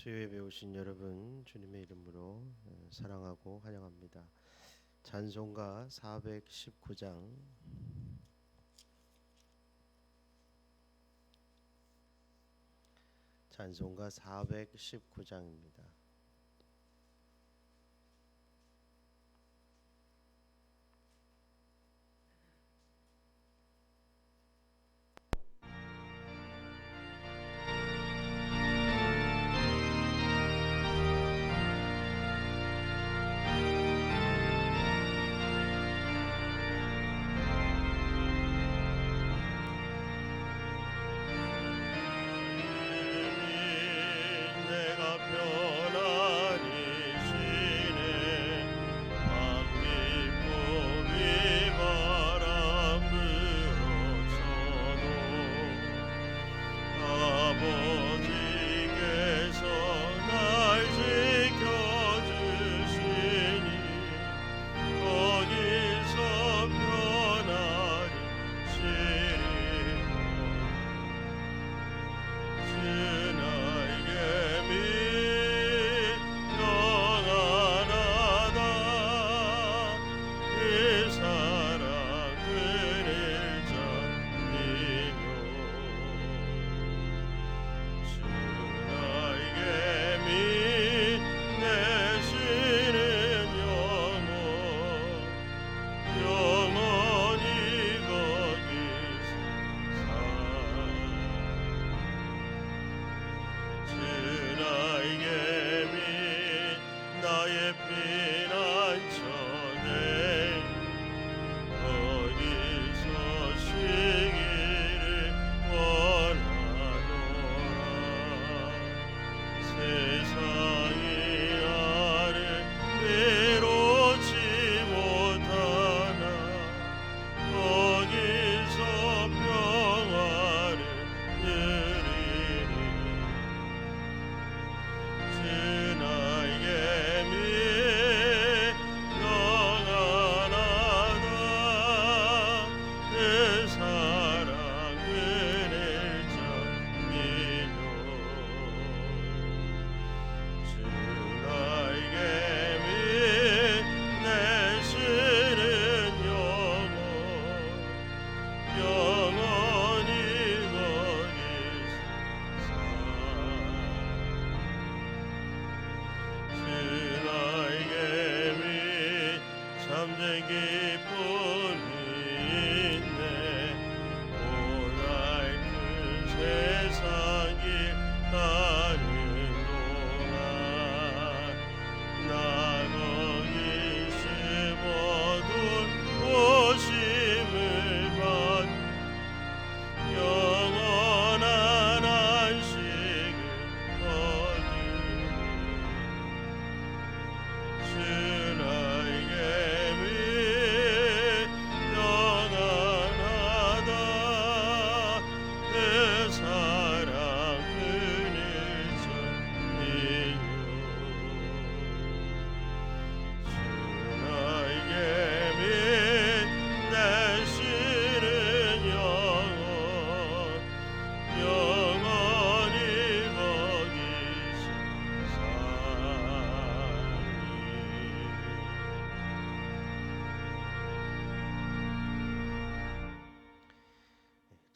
수요예배 오신 여러분 주님의 이름으로 사랑하고 환영합니다. 찬송가 419장 찬송가 419장입니다.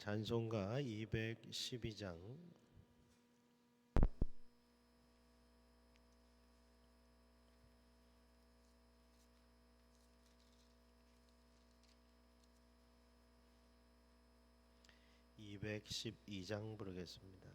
찬송가 212장 부르겠습니다.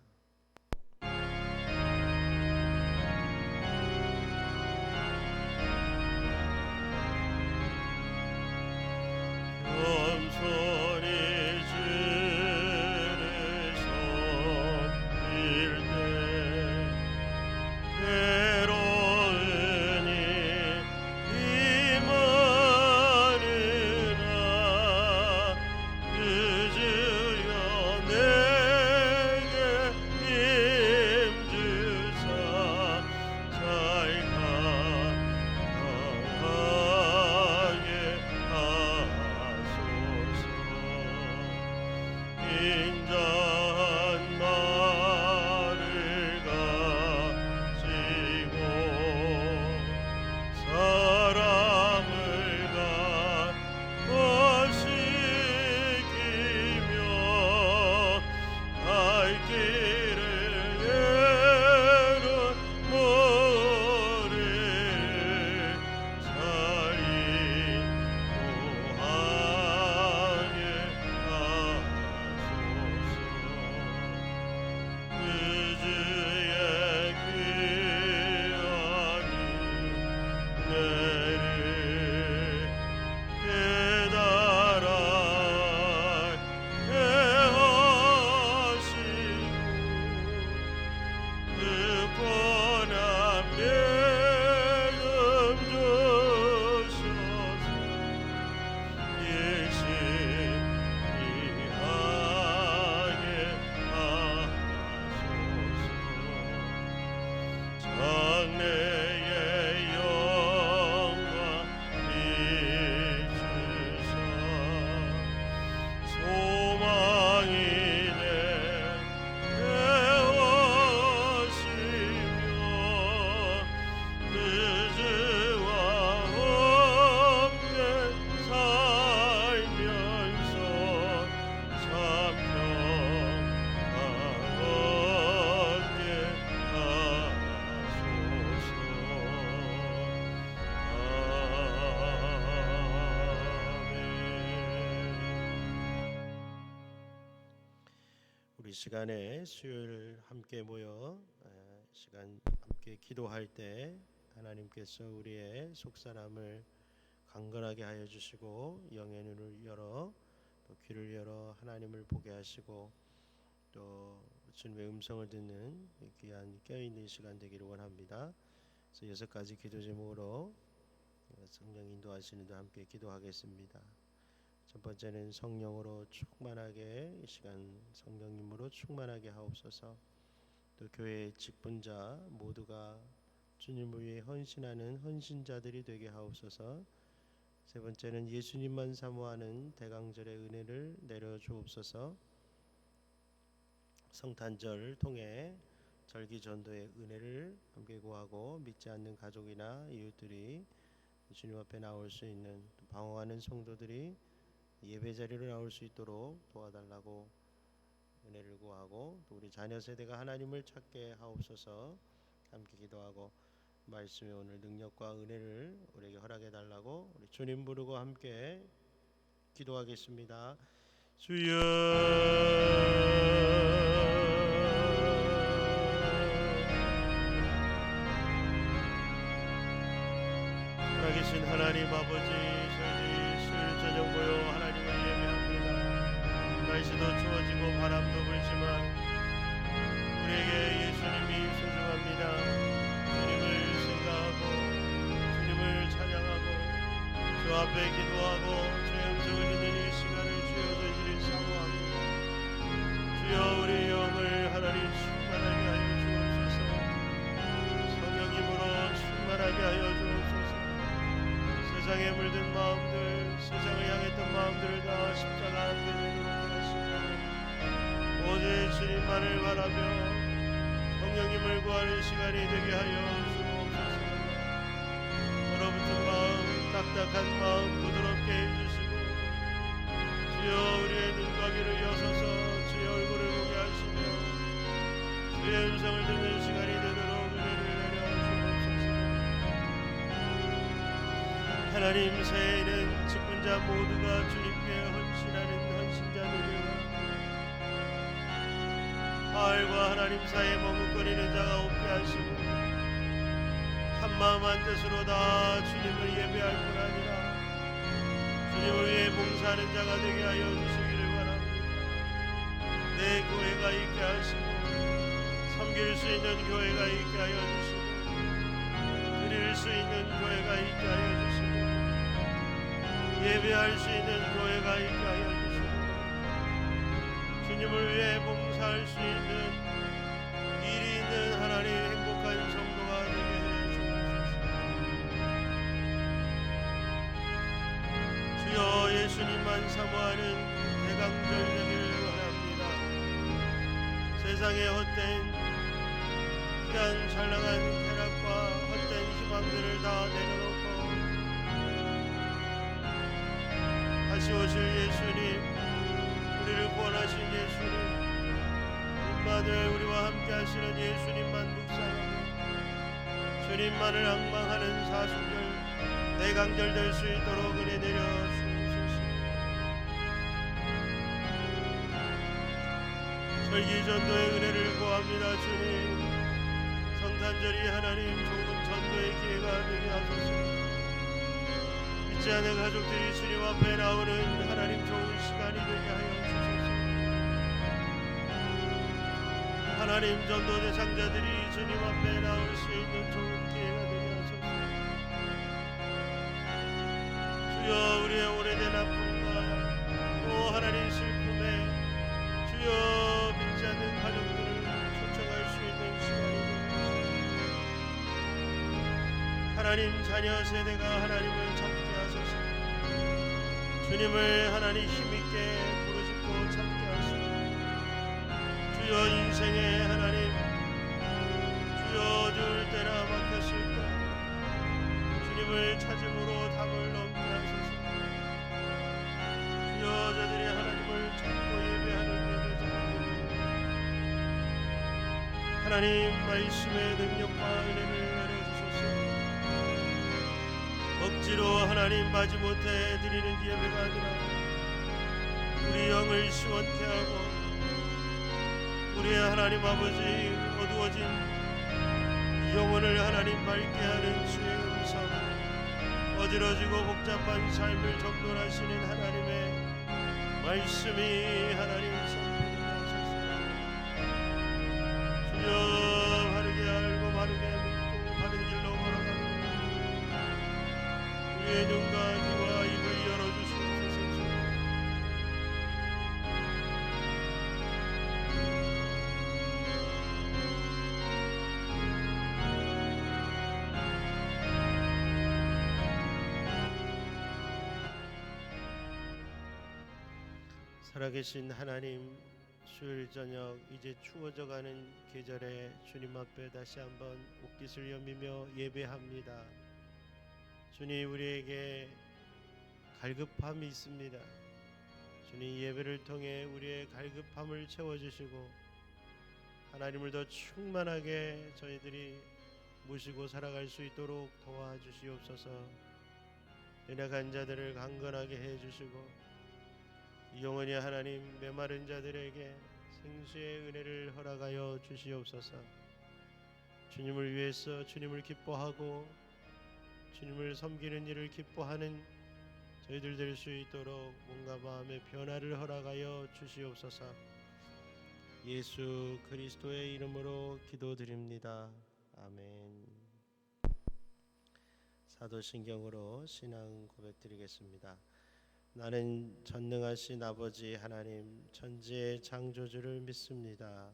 시간에 수요일 함께 모여 시간 함께 기도할 때 하나님께서 우리의 속사람을 강건하게 하여 주시고 영의 눈을 열어 또 귀를 열어 하나님을 보게 하시고 또 주님의 음성을 듣는 귀한 껴있는 시간 되기를 원합니다. 그래서 6가지 기도 제목으로 성령 인도하시는 데 함께 기도하겠습니다. 첫 번째는 성령으로 충만하게 이 시간 성령님으로 충만하게 하옵소서. 또 교회의 직분자 모두가 주님을 위해 헌신하는 헌신자들이 되게 하옵소서. 세 번째는 예수님만 사모하는 대강절의 은혜를 내려 주옵소서. 성탄절을 통해 절기 전도의 은혜를 함께 구하고 믿지 않는 가족이나 이웃들이 주님 앞에 나올 수 있는, 방황하는 성도들이 예배 자리로 나올 수 있도록 도와달라고 은혜를 구하고, 또 우리 자녀 세대가 하나님을 찾게 하옵소서. 함께 기도하고 말씀의 오늘 능력과 은혜를 우리에게 허락해 달라고 우리 주님 부르고 함께 기도하겠습니다. 주여 살아계신 하나님 아버지, 저희들이 수요일 저녁 모여 하나님을 예배합니다. 날씨도 추워지고 바람도 불지만 우리에게 예수님이 소중합니다. 주님을 생각하고 주님을 찬양하고 주 앞에 기도하고 주의 음성을 듣는 이 시간을 주여 저희들이 사모합니다. 주여 우리 영을 하나님 충만하게 하여 주옵소서. 성령님으로 충만하게 하여 주옵소서. 세상에 물든 마음들, 세상을 향했던 마음들을 다 십자가 앞에 내놓게 하시고 오직 주님만을 바라며 성령님을 구하는 시간이 되게 하여 주옵소서. 얼어붙은 마음, 딱딱한 마음 부드럽게 해주시고 주여 우리의 눈과 귀를 여서서 주의 얼굴을 보게 하시며 주의 음성을 듣는 시간이 되도록 은혜를 내려 주옵소서. 하나님, 새해에는 직분자 모두가 주님께 헌신하는 헌신자들이여 마을과 하나님 사이에 머뭇거리는 자가 없게 하시고 한마음 한뜻으로 다 주님을 예배할 뿐 아니라 주님을 위해 봉사하는 자가 되게 하여 주시기를 바랍니다. 내 교회가 있게 하시고 섬길 수 있는 교회가 있게 하여 주시고 드릴 수 있는 교회가 있게 하여 주시고 예배할 수 있는 교회가 있게 하여 주시고 주님을 위해 봉사할 수 있는 일이 있는 하나님 행복한 성도가 되게 해 주옵소서. 주여 예수님만 사모하는 대강절 되기를 원합니다. 세상의 헛된 휘황찬란한 쾌락과 헛된 희망들을 다 내려놓고 다시 오실 예수님, 우리를 구원하신 예수님, 임마누엘 우리와 함께 하시는 예수님만 묵상하며 주님만을 앙망하는 사순절 대강절 될 수 있도록 은혜 내려 주옵소서. 절기 전도의 은혜를 구합니다. 주님, 성탄절이 하나님 좋은 전도의 기회가 되게 하소서. 믿지 않는 가족들이 주님 앞에 나오는 하나님 좋은 시간이 되게 하여 주소서. 하나님 전도 대상자들이 주님 앞에 나올 수 있는 좋은 기회가 되게 하소서. 주여 우리의 오래된 아픔과 또 하나님 슬픔에 주여 믿지 않는 가족들을 초청할 수 있는 시간이 되게 하소서. 하나님 자녀 세대가 하나님을 찾게 하소서. 주님을 하나님 힘있게 부르짖고 찾게 하소서. 주여 인생에 하나님 주여 어두울 때나 막혔을 때 주님을 찾음으로 담을 넘게 하소서. 주여 저들이 하나님을 찾고 예배하는 예배자가 되게 하나님 말씀의 능력과 은혜를 내려주소서. 억지로 하나님 마지못해 드리는 예배가 아니라 우리 영을 시원케 하고 우리의 하나님 아버지, 어두워진 영혼을 하나님 밝게 하는 주의 음성, 어지러지고 복잡한 삶을 접근하시는 하나님의 말씀이 하나님 선포되게 하소서. 주여, 바르게 알고 바르게 믿고 바른 길로 걸어가는 우리의 눈과 귀와 입을 열어주시옵소서. 살아계신 하나님, 수요일 저녁 이제 추워져가는 계절에 주님 앞에 다시 한번 옷깃을 여미며 예배합니다. 주님, 우리에게 갈급함이 있습니다. 주님, 예배를 통해 우리의 갈급함을 채워주시고 하나님을 더 충만하게 저희들이 모시고 살아갈 수 있도록 도와주시옵소서. 연약한 자들을 강건하게 해주시고 영원히 하나님, 메마른 자들에게 생수의 은혜를 허락하여 주시옵소서. 주님을 위해서 주님을 기뻐하고 주님을 섬기는 일을 기뻐하는 저희들 될 수 있도록 몸과 마음의 변화를 허락하여 주시옵소서. 예수 그리스도의 이름으로 기도드립니다. 아멘. 사도신경으로 신앙 고백드리겠습니다. 나는 전능하신 아버지 하나님, 천지의 창조주를 믿습니다.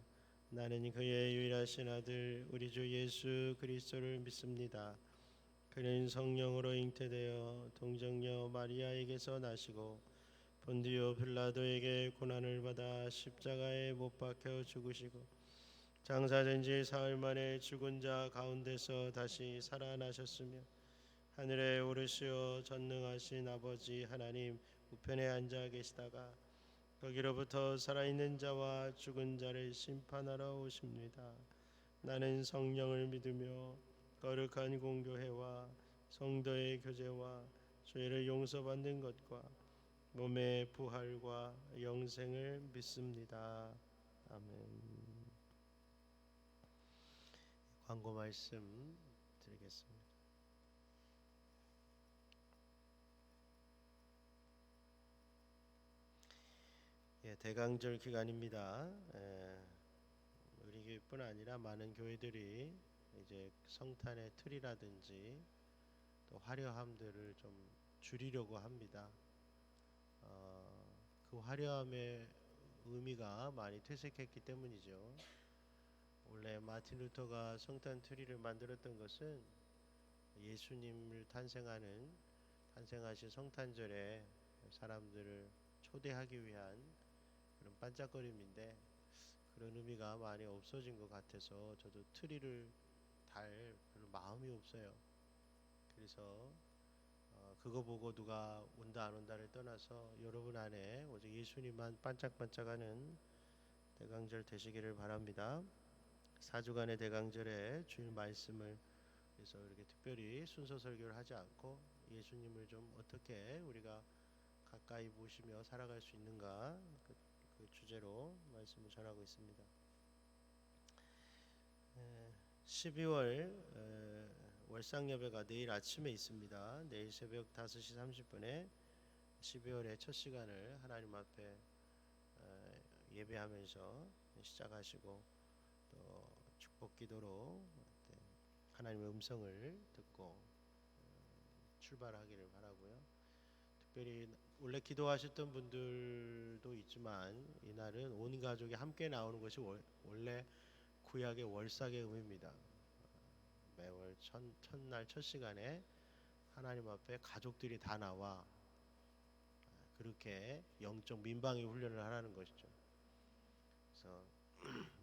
나는 그의 유일하신 아들 우리 주 예수 그리스도를 믿습니다. 그는 성령으로 잉태되어 동정녀 마리아에게서 나시고 본디오 빌라도에게 고난을 받아 십자가에 못 박혀 죽으시고 장사된 지 사흘 만에 죽은 자 가운데서 다시 살아나셨으며 하늘에 오르시어 전능하신 아버지 하나님 우편에 앉아 계시다가 거기로부터 살아있는 자와 죽은 자를 심판하러 오십니다. 나는 성령을 믿으며 거룩한 공교회와 성도의 교제와 죄를 용서받는 것과 몸의 부활과 영생을 믿습니다. 아멘. 광고 말씀 드리겠습니다. 대강절 기간입니다. 우리 교회뿐 아니라 많은 교회들이 이제 성탄의 틀이라든지 또 화려함들을 좀 줄이려고 합니다. 그 화려함의 의미가 많이 퇴색했기 때문이죠. 원래 마틴 루터가 성탄 트리를 만들었던 것은 예수님을 탄생하신 성탄절에 사람들을 초대하기 위한 그런 반짝거림인데, 그런 의미가 많이 없어진 것 같아서 저도 트리를 달 별로 마음이 없어요. 그래서 그거 보고 누가 온다 안 온다를 떠나서 여러분 안에 오직 예수님만 반짝반짝하는 대강절 되시기를 바랍니다. 4주간의 대강절에 주일 말씀을 그래서 이렇게 특별히 순서 설교를 하지 않고 예수님을 좀 어떻게 우리가 가까이 모시며 살아갈 수 있는가, 그 주제로 말씀을 전하고 있습니다. 12월 월상 예배가 내일 아침에 있습니다. 내일 새벽 5시 30분에 12월의 첫 시간을 하나님 앞에 예배하면서 시작하시고 또 축복 기도로 하나님의 음성을 듣고 출발하기를 바라고요. 특별히 원래 기도하셨던 분들도 있지만 이날은 온 가족이 함께 나오는 것이 원래 구약의 월삭의 의미입니다. 매월 첫날 첫 시간에 하나님 앞에 가족들이 다 나와 그렇게 영적 민방위 훈련을 하라는 것이죠. 그래서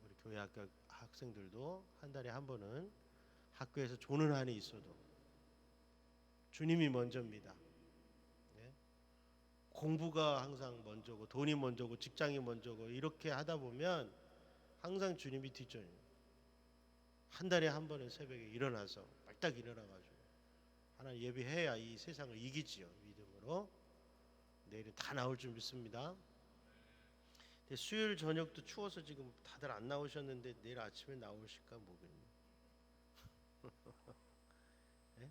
우리 교회 학생들도 한 달에 한 번은 학교에서 조는 한이 있어도 주님이 먼저입니다. 공부가 항상 먼저고 돈이 먼저고 직장이 먼저고 이렇게 하다 보면 항상 주님이 뒷전이에요. 한 달에 한 번은 새벽에 일어나서 빨딱 일어나가지고 하나님 예배해야 이 세상을 이기지요. 믿음으로 내일은 다 나올 줄 믿습니다. 근데 수요일 저녁도 추워서 지금 다들 안 나오셨는데 내일 아침에 나오실까 모르겠네. 예?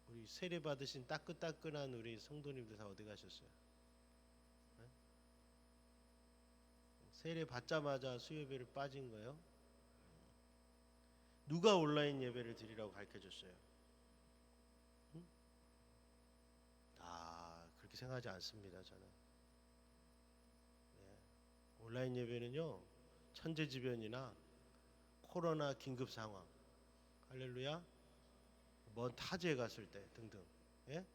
우리 세례 받으신 따끈따끈한 우리 성도님들 다 어디 가셨어요? 예? 세례 받자마자 수요예배를 빠진 거예요? 누가 온라인 예배를 드리라고 가르쳐 줬어요? 응? 그렇게 생각하지 않습니다. 저는 온라인 예배는요, 천재지변이나 코로나 긴급 상황, 할렐루야, 먼 타지에 갔을 때 등등, 예?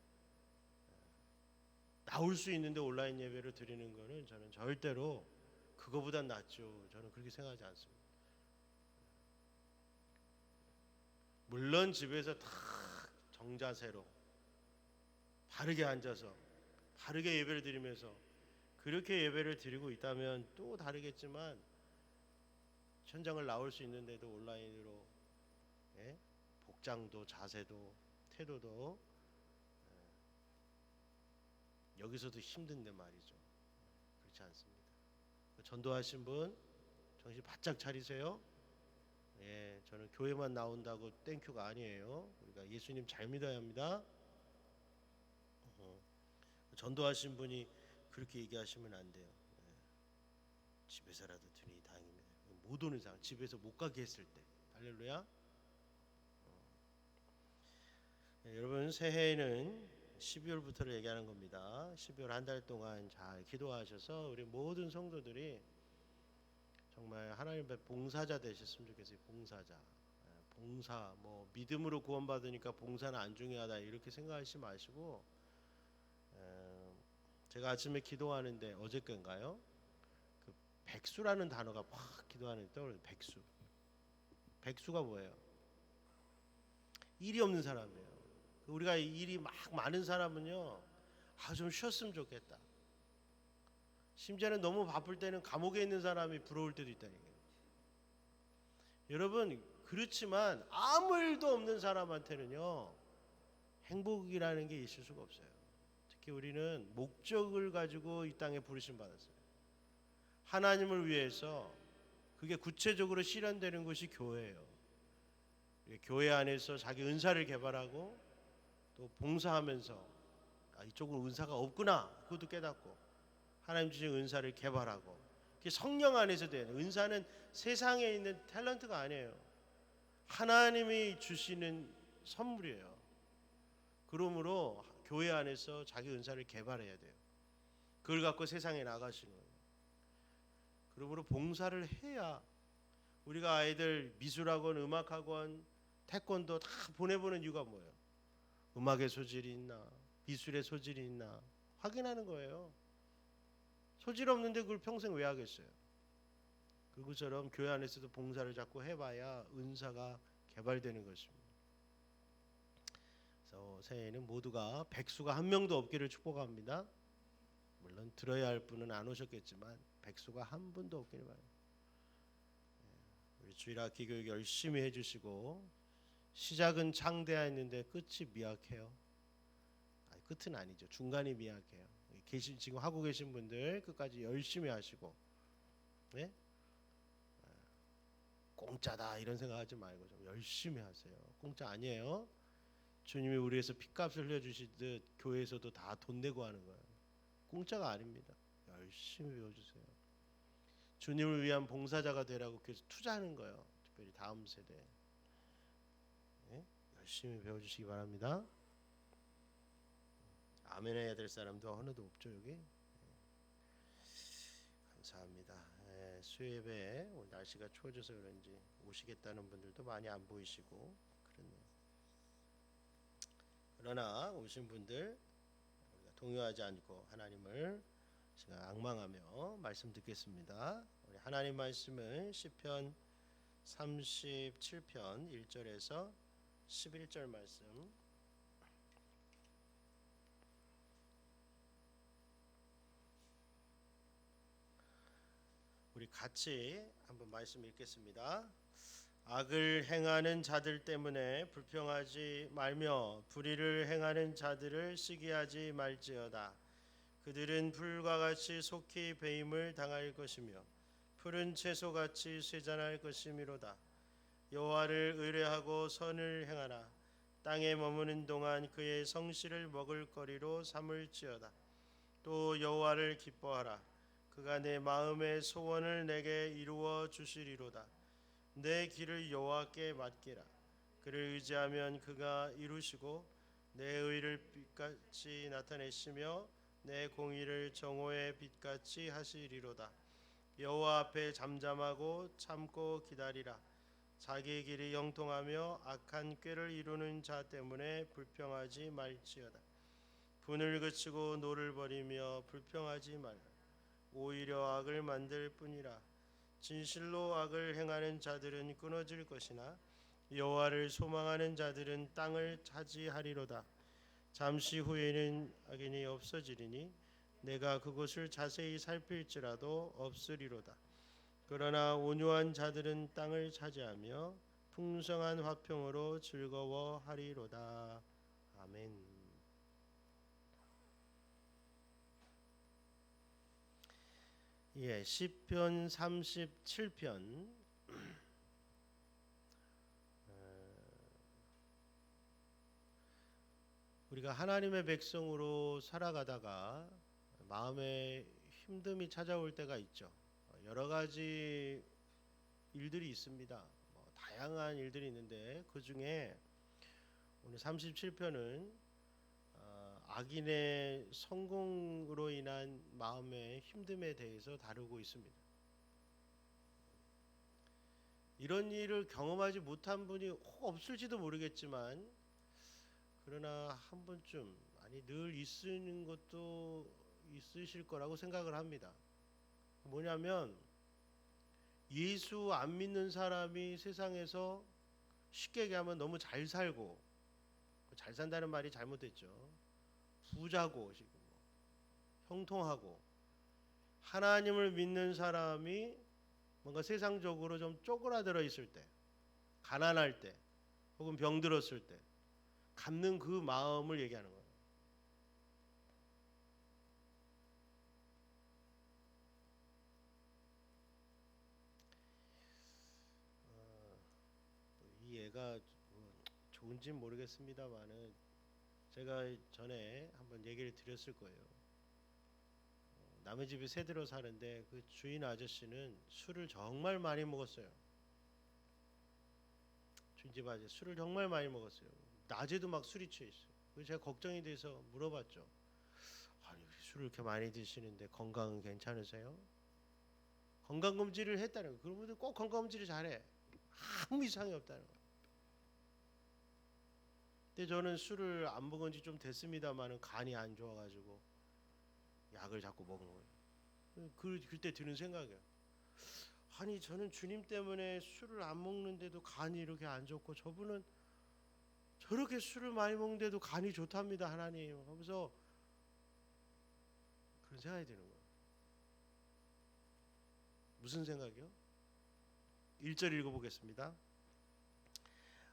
나올 수 있는데 온라인 예배를 드리는 거는 저는 절대로 그거보단 낫죠. 저는 그렇게 생각하지 않습니다. 물론 집에서 다 정자세로 바르게 앉아서 바르게 예배를 드리면서 그렇게 예배를 드리고 있다면 또 다르겠지만, 현장을 나올 수 있는데도 온라인으로, 예? 복장도 자세도 태도도 여기서도 힘든데 말이죠. 그렇지 않습니다. 전도하신 분 정신 바짝 차리세요. 예, 저는 교회만 나온다고 땡큐가 아니에요. 우리가 예수님 잘 믿어야 합니다. 전도하신 분이 그렇게 얘기하시면 안 돼요. 예, 집에서라도 드리니 다행입니다. 못 오는 상황, 집에서 못 가게 했을 때, 할렐루야. 예, 여러분, 새해에는 12월부터를 얘기하는 겁니다. 12월 한 달 동안 잘 기도하셔서 우리 모든 성도들이 정말 하나님 앞에 봉사자 되셨으면 좋겠어요. 봉사자. 봉사, 뭐 믿음으로 구원받으니까 봉사는 안 중요하다 이렇게 생각하지 마시고, 제가 아침에 기도하는데 어저께인가요? 그 백수라는 단어가 확 기도하는데 떠오르는 백수. 백수가 뭐예요? 일이 없는 사람이에요. 우리가 일이 막 많은 사람은요, 좀 쉬었으면 좋겠다. 심지어는 너무 바쁠 때는 감옥에 있는 사람이 부러울 때도 있다는 얘기예요. 여러분, 그렇지만 아무 일도 없는 사람한테는요, 행복이라는 게 있을 수가 없어요. 특히 우리는 목적을 가지고 이 땅에 부르심 받았어요. 하나님을 위해서. 그게 구체적으로 실현되는 것이 교회예요. 교회 안에서 자기 은사를 개발하고 또 봉사하면서 이쪽은 은사가 없구나 그것도 깨닫고 하나님 주신 은사를 개발하고, 그게 성령 안에서 되는 은사는 세상에 있는 탤런트가 아니에요. 하나님이 주시는 선물이에요. 그러므로 교회 안에서 자기 은사를 개발해야 돼요. 그걸 갖고 세상에 나가시는 거예요. 그러므로 봉사를 해야, 우리가 아이들 미술학원, 음악학원, 태권도 다 보내보는 이유가 뭐예요? 음악의 소질이 있나, 미술의 소질이 있나 확인하는 거예요. 소질 없는데 그걸 평생 왜 하겠어요? 그것처럼 교회 안에서도 봉사를 자꾸 해봐야 은사가 개발되는 것입니다. 그래서 새해에는 모두가 백수가 한 명도 없기를 축복합니다. 물론 들어야 할 분은 안 오셨겠지만 백수가 한 분도 없기를 바랍니다. 우리 주일학기 교육 열심히 해주시고, 시작은 창대했는데 끝이 미약해요. 끝은 아니죠. 중간이 미약해요. 지금 하고 계신 분들 끝까지 열심히 하시고, 네? 공짜다 이런 생각하지 말고 좀 열심히 하세요. 공짜 아니에요. 주님이 우리에서 피값을 흘려주시듯 교회에서도 다 돈 내고 하는 거예요. 공짜가 아닙니다. 열심히 배워주세요. 주님을 위한 봉사자가 되라고 그래서 투자하는 거예요. 특별히 다음 세대. 네? 열심히 배워주시기 바랍니다. 아멘 해야 될 사람도 하나도 없죠 여기. 감사합니다. 수요예배 오늘 날씨가 추워져서 그런지 오시겠다는 분들도 많이 안 보이시고 그렇네요. 그러나 오신 분들 우리가 동요하지 않고 하나님을 제가 앙망하며 말씀 듣겠습니다. 우리 하나님 말씀은 시편 37편 1절에서 11절 말씀, 우리 같이 한번 말씀 읽겠습니다. 악을 행하는 자들 때문에 불평하지 말며 불의를 행하는 자들을 시기하지 말지어다. 그들은 풀과 같이 속히 배임을 당할 것이며 푸른 채소같이 쇠잔할 것이미로다. 여호와를 의뢰하고 선을 행하라. 땅에 머무는 동안 그의 성실을 먹을거리로 삼을지어다. 또 여호와를 기뻐하라. 그가 내 마음의 소원을 내게 이루어 주시리로다. 내 길을 여호와께 맡기라. 그를 의지하면 그가 이루시고 내 의를 빛같이 나타내시며 내 공의를 정오의 빛같이 하시리로다. 여호와 앞에 잠잠하고 참고 기다리라. 자기 길이 형통하며 악한 꾀를 이루는 자 때문에 불평하지 말지어다. 분을 그치고 노를 버리며 불평하지 말라. 오히려 악을 만들 뿐이라. 진실로 악을 행하는 자들은 끊어질 것이나 여호와를 소망하는 자들은 땅을 차지하리로다. 잠시 후에는 악인이 없어지리니 내가 그곳을 자세히 살필지라도 없으리로다. 그러나 온유한 자들은 땅을 차지하며 풍성한 화평으로 즐거워하리로다. 아멘. 예, 시편 37편. 우리가 하나님의 백성으로 살아가다가 마음에 힘듦이 찾아올 때가 있죠. 여러 가지 일들이 있습니다. 다양한 일들이 있는데 그 중에 오늘 37편은 악인의 성공으로 인한 마음의 힘듦에 대해서 다루고 있습니다. 이런 일을 경험하지 못한 분이 혹 없을지도 모르겠지만 그러나 한 번쯤 아니 늘 있으는 것도 있으실 거라고 생각을 합니다. 뭐냐면 예수 안 믿는 사람이 세상에서 쉽게 얘기하면 너무 잘 살고, 잘 산다는 말이 잘못됐죠. 부자고 형통하고, 하나님을 믿는 사람이 뭔가 세상적으로 좀 쪼그라들어 있을 때, 가난할 때, 혹은 병들었을 때 갖는 그 마음을 얘기하는 거예요. 이 예가 좋은지는 모르겠습니다만은 제가 전에 한번 얘기를 드렸을 거예요. 남의 집에 새들어 사는데 그 주인 아저씨는 술을 정말 많이 먹었어요. 주인집 아저씨 술을 정말 많이 먹었어요. 낮에도 막 술이 취해 있어요. 그래서 제가 걱정이 돼서 물어봤죠. 아니 술을 이렇게 많이 드시는데 건강은 괜찮으세요? 건강검진을 했다는 거예요. 그런 분들 꼭 건강검진을 잘해. 아무 이상이 없다는 거예요. 근데 저는 술을 안 먹은 지 좀 됐습니다만은 간이 안 좋아가지고 약을 자꾸 먹는 거예요. 그때 드는 생각이에요. 아니 저는 주님 때문에 술을 안 먹는데도 간이 이렇게 안 좋고 저분은 저렇게 술을 많이 먹는데도 간이 좋답니다 하나님 하면서 그런 생각이 드는 거예요. 무슨 생각이요? 1절 읽어보겠습니다.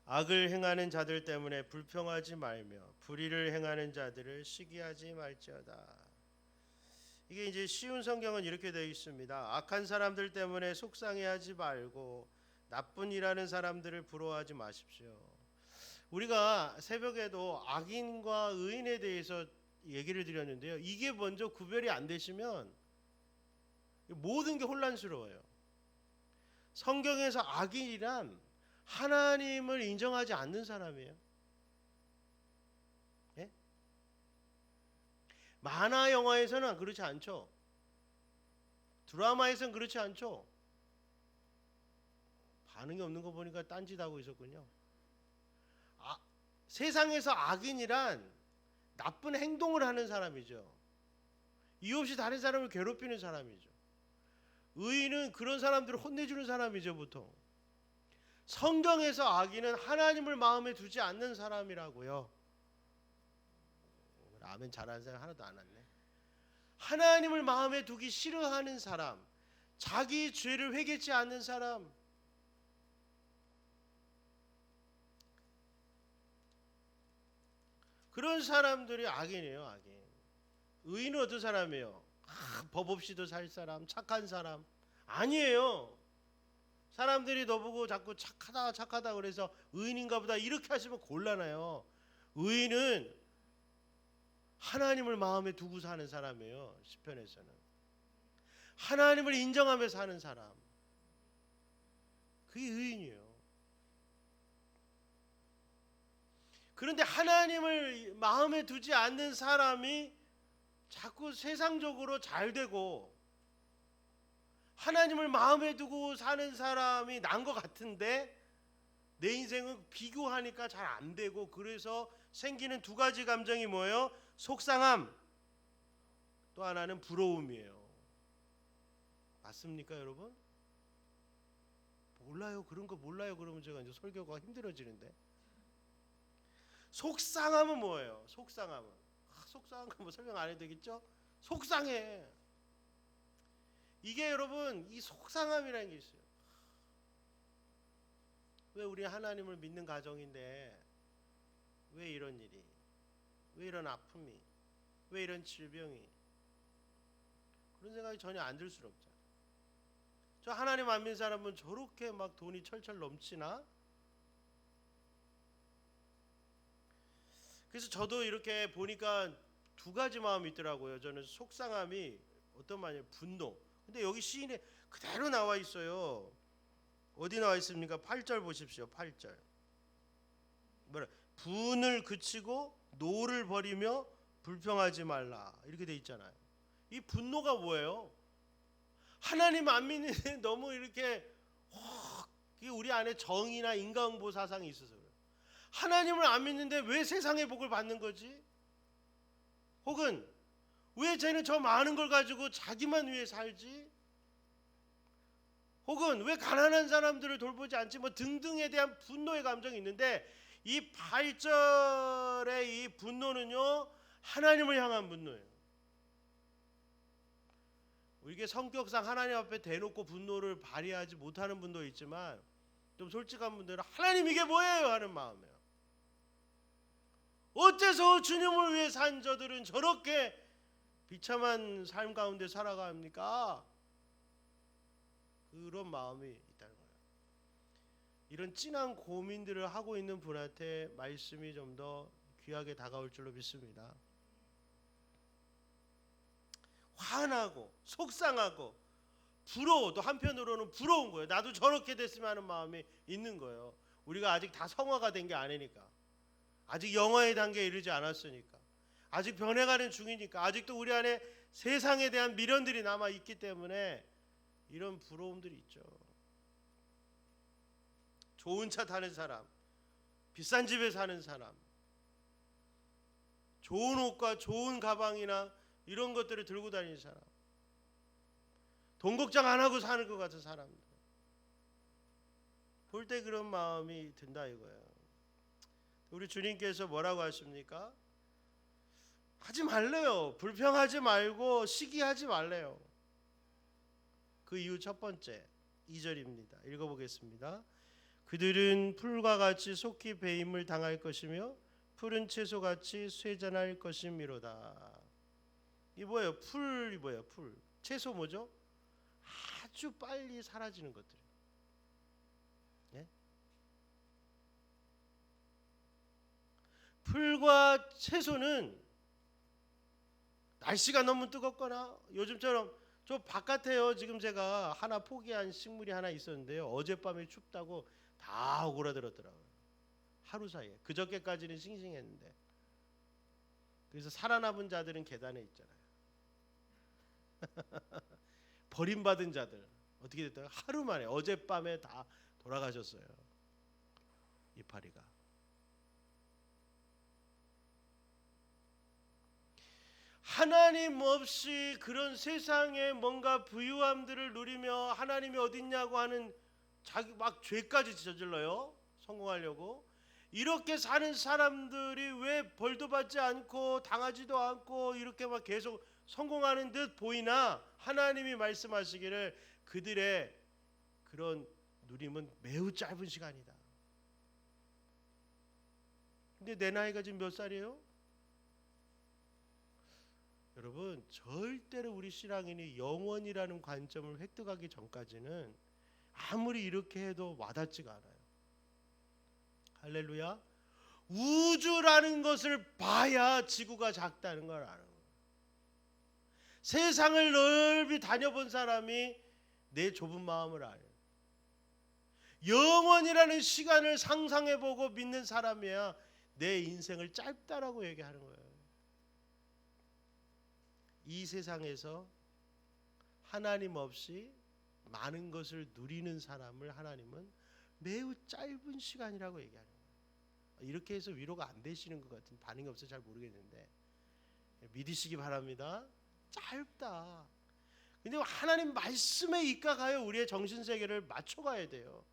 악을 행하는 자들 때문에 불평하지 말며 불의를 행하는 자들을 시기하지 말지어다. 이게 이제 쉬운 성경은 이렇게 되어 있습니다. 악한 사람들 때문에 속상해하지 말고 나쁜 일하는 사람들을 부러워하지 마십시오. 우리가 새벽에도 악인과 의인에 대해서 얘기를 드렸는데요. 이게 먼저 구별이 안 되시면 모든 게 혼란스러워요. 성경에서 악인이란 하나님을 인정하지 않는 사람이에요. 예? 만화 영화에서는 그렇지 않죠. 드라마에서는 그렇지 않죠. 반응이 없는 거 보니까 딴짓하고 있었군요. 세상에서 악인이란 나쁜 행동을 하는 사람이죠. 이유 없이 다른 사람을 괴롭히는 사람이죠. 의인은 그런 사람들을 혼내주는 사람이죠, 보통. 성경에서 악인은 하나님을 마음에 두지 않는 사람이라고요. 아멘 잘하는 사람 하나도 안 왔네. 하나님을 마음에 두기 싫어하는 사람, 자기 죄를 회개치 않는 사람, 그런 사람들이 악인이에요, 악인. 의인은 어떤 사람이에요? 법 없이도 살 사람, 착한 사람. 아니에요. 사람들이 너보고 자꾸 착하다 그래서 의인인가 보다 이렇게 하시면 곤란해요. 의인은 하나님을 마음에 두고 사는 사람이에요. 시편에서는 하나님을 인정하며 사는 사람, 그게 의인이에요. 그런데 하나님을 마음에 두지 않는 사람이 자꾸 세상적으로 잘 되고 하나님을 마음에 두고 사는 사람이 난 것 같은데 내 인생은 비교하니까 잘 안 되고, 그래서 생기는 두 가지 감정이 뭐예요? 속상함, 또 하나는 부러움이에요. 맞습니까 여러분? 몰라요. 그런 거 몰라요. 그러면 제가 이제 설교가 힘들어지는데. 속상함은 뭐예요? 속상함은 속상한 거 뭐 설명 안 해도 되겠죠? 속상해. 이게 여러분, 이 속상함이라는 게 있어요. 왜 우리 하나님을 믿는 가정인데 왜 이런 일이, 왜 이런 아픔이, 왜 이런 질병이, 그런 생각이 전혀 안 들 수는 없잖아요. 저 하나님 안 믿는 사람은 저렇게 막 돈이 철철 넘치나? 그래서 저도 이렇게 보니까 두 가지 마음이 있더라고요. 저는 속상함이 어떤 마음이에요? 분노. 근데 여기 시인에 그대로 나와 있어요. 어디 나와 있습니까? 8절 보십시오. 8절. 뭐라? 분을 그치고 노를 버리며 불평하지 말라. 이렇게 돼 있잖아요. 이 분노가 뭐예요? 하나님 안 믿는 너무 이렇게 우리 안에 정의나 인간보 사상이 있어서 그래요. 하나님을 안 믿는데 왜 세상의 복을 받는 거지? 혹은 왜 쟤는 저 많은 걸 가지고 자기만 위해 살지? 혹은 왜 가난한 사람들을 돌보지 않지? 뭐 등등에 대한 분노의 감정이 있는데, 이 8절의 이 분노는요, 하나님을 향한 분노예요. 이게 성격상 하나님 앞에 대놓고 분노를 발휘하지 못하는 분도 있지만, 좀 솔직한 분들은 하나님 이게 뭐예요? 하는 마음이에요. 어째서 주님을 위해 산 저들은 저렇게 비참한 삶 가운데 살아갑니까? 그런 마음이 있다는 거예요. 이런 진한 고민들을 하고 있는 분한테 말씀이 좀 더 귀하게 다가올 줄로 믿습니다. 화나고 속상하고 부러워도 한편으로는 부러운 거예요. 나도 저렇게 됐으면 하는 마음이 있는 거예요. 우리가 아직 다 성화가 된 게 아니니까, 아직 영화의 단계에 이르지 않았으니까, 아직 변해가는 중이니까, 아직도 우리 안에 세상에 대한 미련들이 남아 있기 때문에 이런 부러움들이 있죠. 좋은 차 타는 사람, 비싼 집에 사는 사람, 좋은 옷과 좋은 가방이나 이런 것들을 들고 다니는 사람, 돈 걱정 안 하고 사는 것 같은 사람들, 볼 때 그런 마음이 든다 이거예요. 우리 주님께서 뭐라고 하십니까? 하지 말래요. 불평하지 말고 시기하지 말래요. 그 이유 첫 번째 2절입니다. 읽어보겠습니다. 그들은 풀과 같이 속히 배임을 당할 것이며 푸른 채소같이 쇠잔할 것이미로다. 이 뭐예요? 풀이 뭐예요? 풀. 채소 뭐죠? 아주 빨리 사라지는 것들. 예? 풀과 채소는 날씨가 너무 뜨겁거나, 요즘처럼 저 바깥에요. 지금 제가 하나 포기한 식물이 하나 있었는데요. 어젯밤에 춥다고 다 오그라들었더라고요. 하루 사이에. 그저께까지는 싱싱했는데. 그래서 살아남은 자들은 계단에 있잖아요. 버림받은 자들 어떻게 됐다가 하루 만에 어젯밤에 다 돌아가셨어요. 이파리가. 하나님 없이 그런 세상에 뭔가 부유함들을 누리며 하나님이 어딨냐고 하는 자기 막 죄까지 저질러요. 성공하려고. 이렇게 사는 사람들이 왜 벌도 받지 않고 당하지도 않고 이렇게 막 계속 성공하는 듯 보이나, 하나님이 말씀하시기를 그들의 그런 누림은 매우 짧은 시간이다. 근데 내 나이가 지금 몇 살이에요? 여러분 절대로 우리 신앙인이 영원이라는 관점을 획득하기 전까지는 아무리 이렇게 해도 와닿지가 않아요. 할렐루야. 우주라는 것을 봐야 지구가 작다는 걸 아는 거예요. 세상을 넓이 다녀본 사람이 내 좁은 마음을 알아요. 영원이라는 시간을 상상해보고 믿는 사람이야 내 인생을 짧다라고 얘기하는 거예요. 이 세상에서 하나님 없이 많은 것을 누리는 사람을 하나님은 매우 짧은 시간이라고 얘기하는 거예요. 이렇게 해서 위로가 안 되시는 것 같은 반응이 없어서 잘 모르겠는데 믿으시기 바랍니다. 짧다. 근데 하나님 말씀에 입각하여 우리의 정신세계를 맞춰가야 돼요.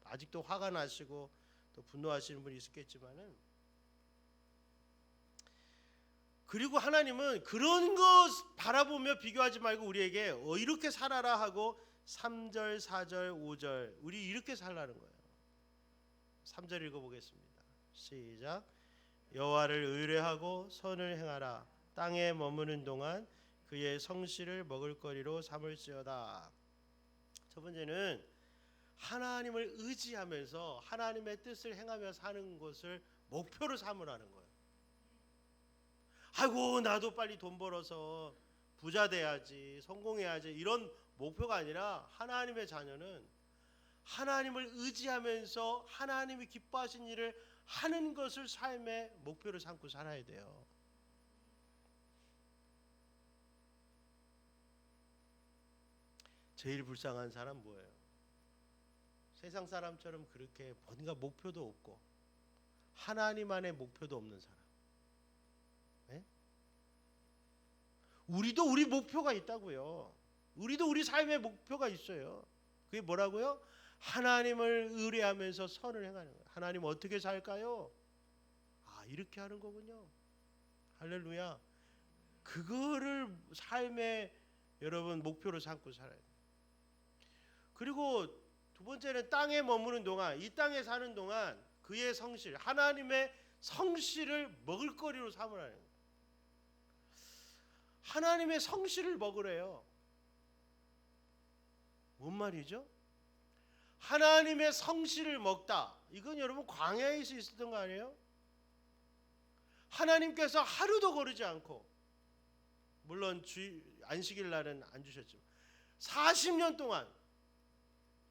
아직도 화가 나시고 또 분노하시는 분이 있겠지만은, 그리고 하나님은 그런 것 바라보며 비교하지 말고 우리에게 이렇게 살아라 하고 3절, 4절, 5절 우리 이렇게 살라는 거예요. 3절 읽어보겠습니다. 시작. 여호와를 의뢰하고 선을 행하라. 땅에 머무는 동안 그의 성실을 먹을거리로 삼을지어다. 첫 번째는 하나님을 의지하면서 하나님의 뜻을 행하며 사는 것을 목표로 삼으라는 거예요. 아이고 나도 빨리 돈 벌어서 부자 돼야지, 성공해야지, 이런 목표가 아니라 하나님의 자녀는 하나님을 의지하면서 하나님이 기뻐하신 일을 하는 것을 삶의 목표로 삼고 살아야 돼요. 제일 불쌍한 사람 뭐예요? 세상 사람처럼 그렇게 뭔가 목표도 없고 하나님 안에 목표도 없는 사람. 네? 우리도 우리 목표가 있다고요. 우리도 우리 삶의 목표가 있어요. 그게 뭐라고요? 하나님을 의뢰하면서 선을 행하는 거예요. 하나님 어떻게 살까요? 이렇게 하는 거군요. 할렐루야. 그거를 삶의 여러분 목표로 삼고 살아야 돼요. 그리고 두 번째는 땅에 머무는 동안, 이 땅에 사는 동안 그의 성실, 하나님의 성실을 먹을거리로 삼으라는 거예요. 하나님의 성실을 먹으래요. 뭔 말이죠? 하나님의 성실을 먹다. 이건 여러분 광야에서 있었던 거 아니에요? 하나님께서 하루도 거르지 않고, 물론 안식일 날은 안 주셨지만 40년 동안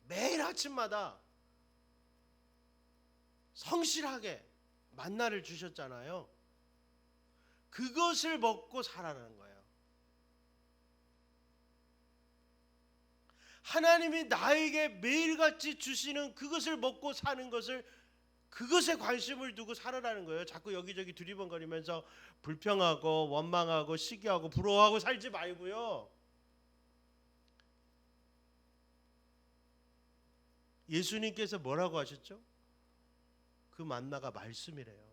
매일 아침마다 성실하게 만나를 주셨잖아요. 그것을 먹고 살아라는 거예요. 하나님이 나에게 매일같이 주시는 그것을 먹고 사는 것을, 그것에 관심을 두고 살아라는 거예요. 자꾸 여기저기 두리번거리면서 불평하고 원망하고 시기하고 부러워하고 살지 말고요. 예수님께서 뭐라고 하셨죠? 그 만나가 말씀이래요.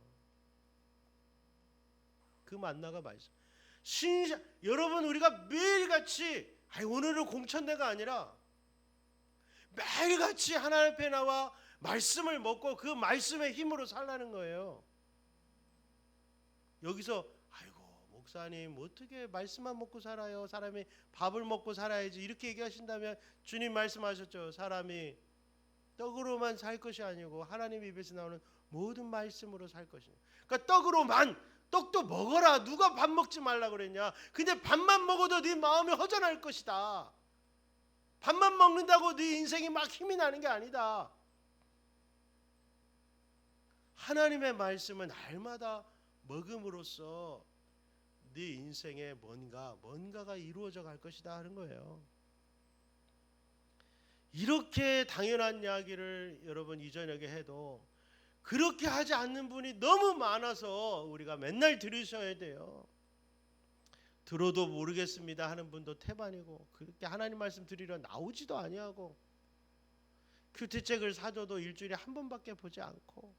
그 만나가 말씀. 여러분 우리가 매일같이 오늘은 공천대가 아니라 매일같이 하나님 앞에 나와 말씀을 먹고 그 말씀의 힘으로 살라는 거예요. 여기서 목사님 어떻게 말씀만 먹고 살아요? 사람이 밥을 먹고 살아야지, 이렇게 얘기하신다면 주님 말씀하셨죠. 사람이 떡으로만 살 것이 아니고 하나님 입에서 나오는 모든 말씀으로 살 것이냐. 그러니까 떡도 먹어라. 누가 밥 먹지 말라 그랬냐? 근데 밥만 먹어도 네 마음이 허전할 것이다. 밥만 먹는다고 네 인생이 막 힘이 나는 게 아니다. 하나님의 말씀은 날마다 먹음으로써 네 인생에 뭔가가 이루어져 갈 것이다 하는 거예요. 이렇게 당연한 이야기를 여러분 이전에 해도 그렇게 하지 않는 분이 너무 많아서 우리가 맨날 들으셔야 돼요. 들어도 모르겠습니다 하는 분도 태반이고, 그렇게 하나님 말씀 드리려 나오지도 아니하고, 큐티책을 사줘도 일주일에 한 번밖에 보지 않고,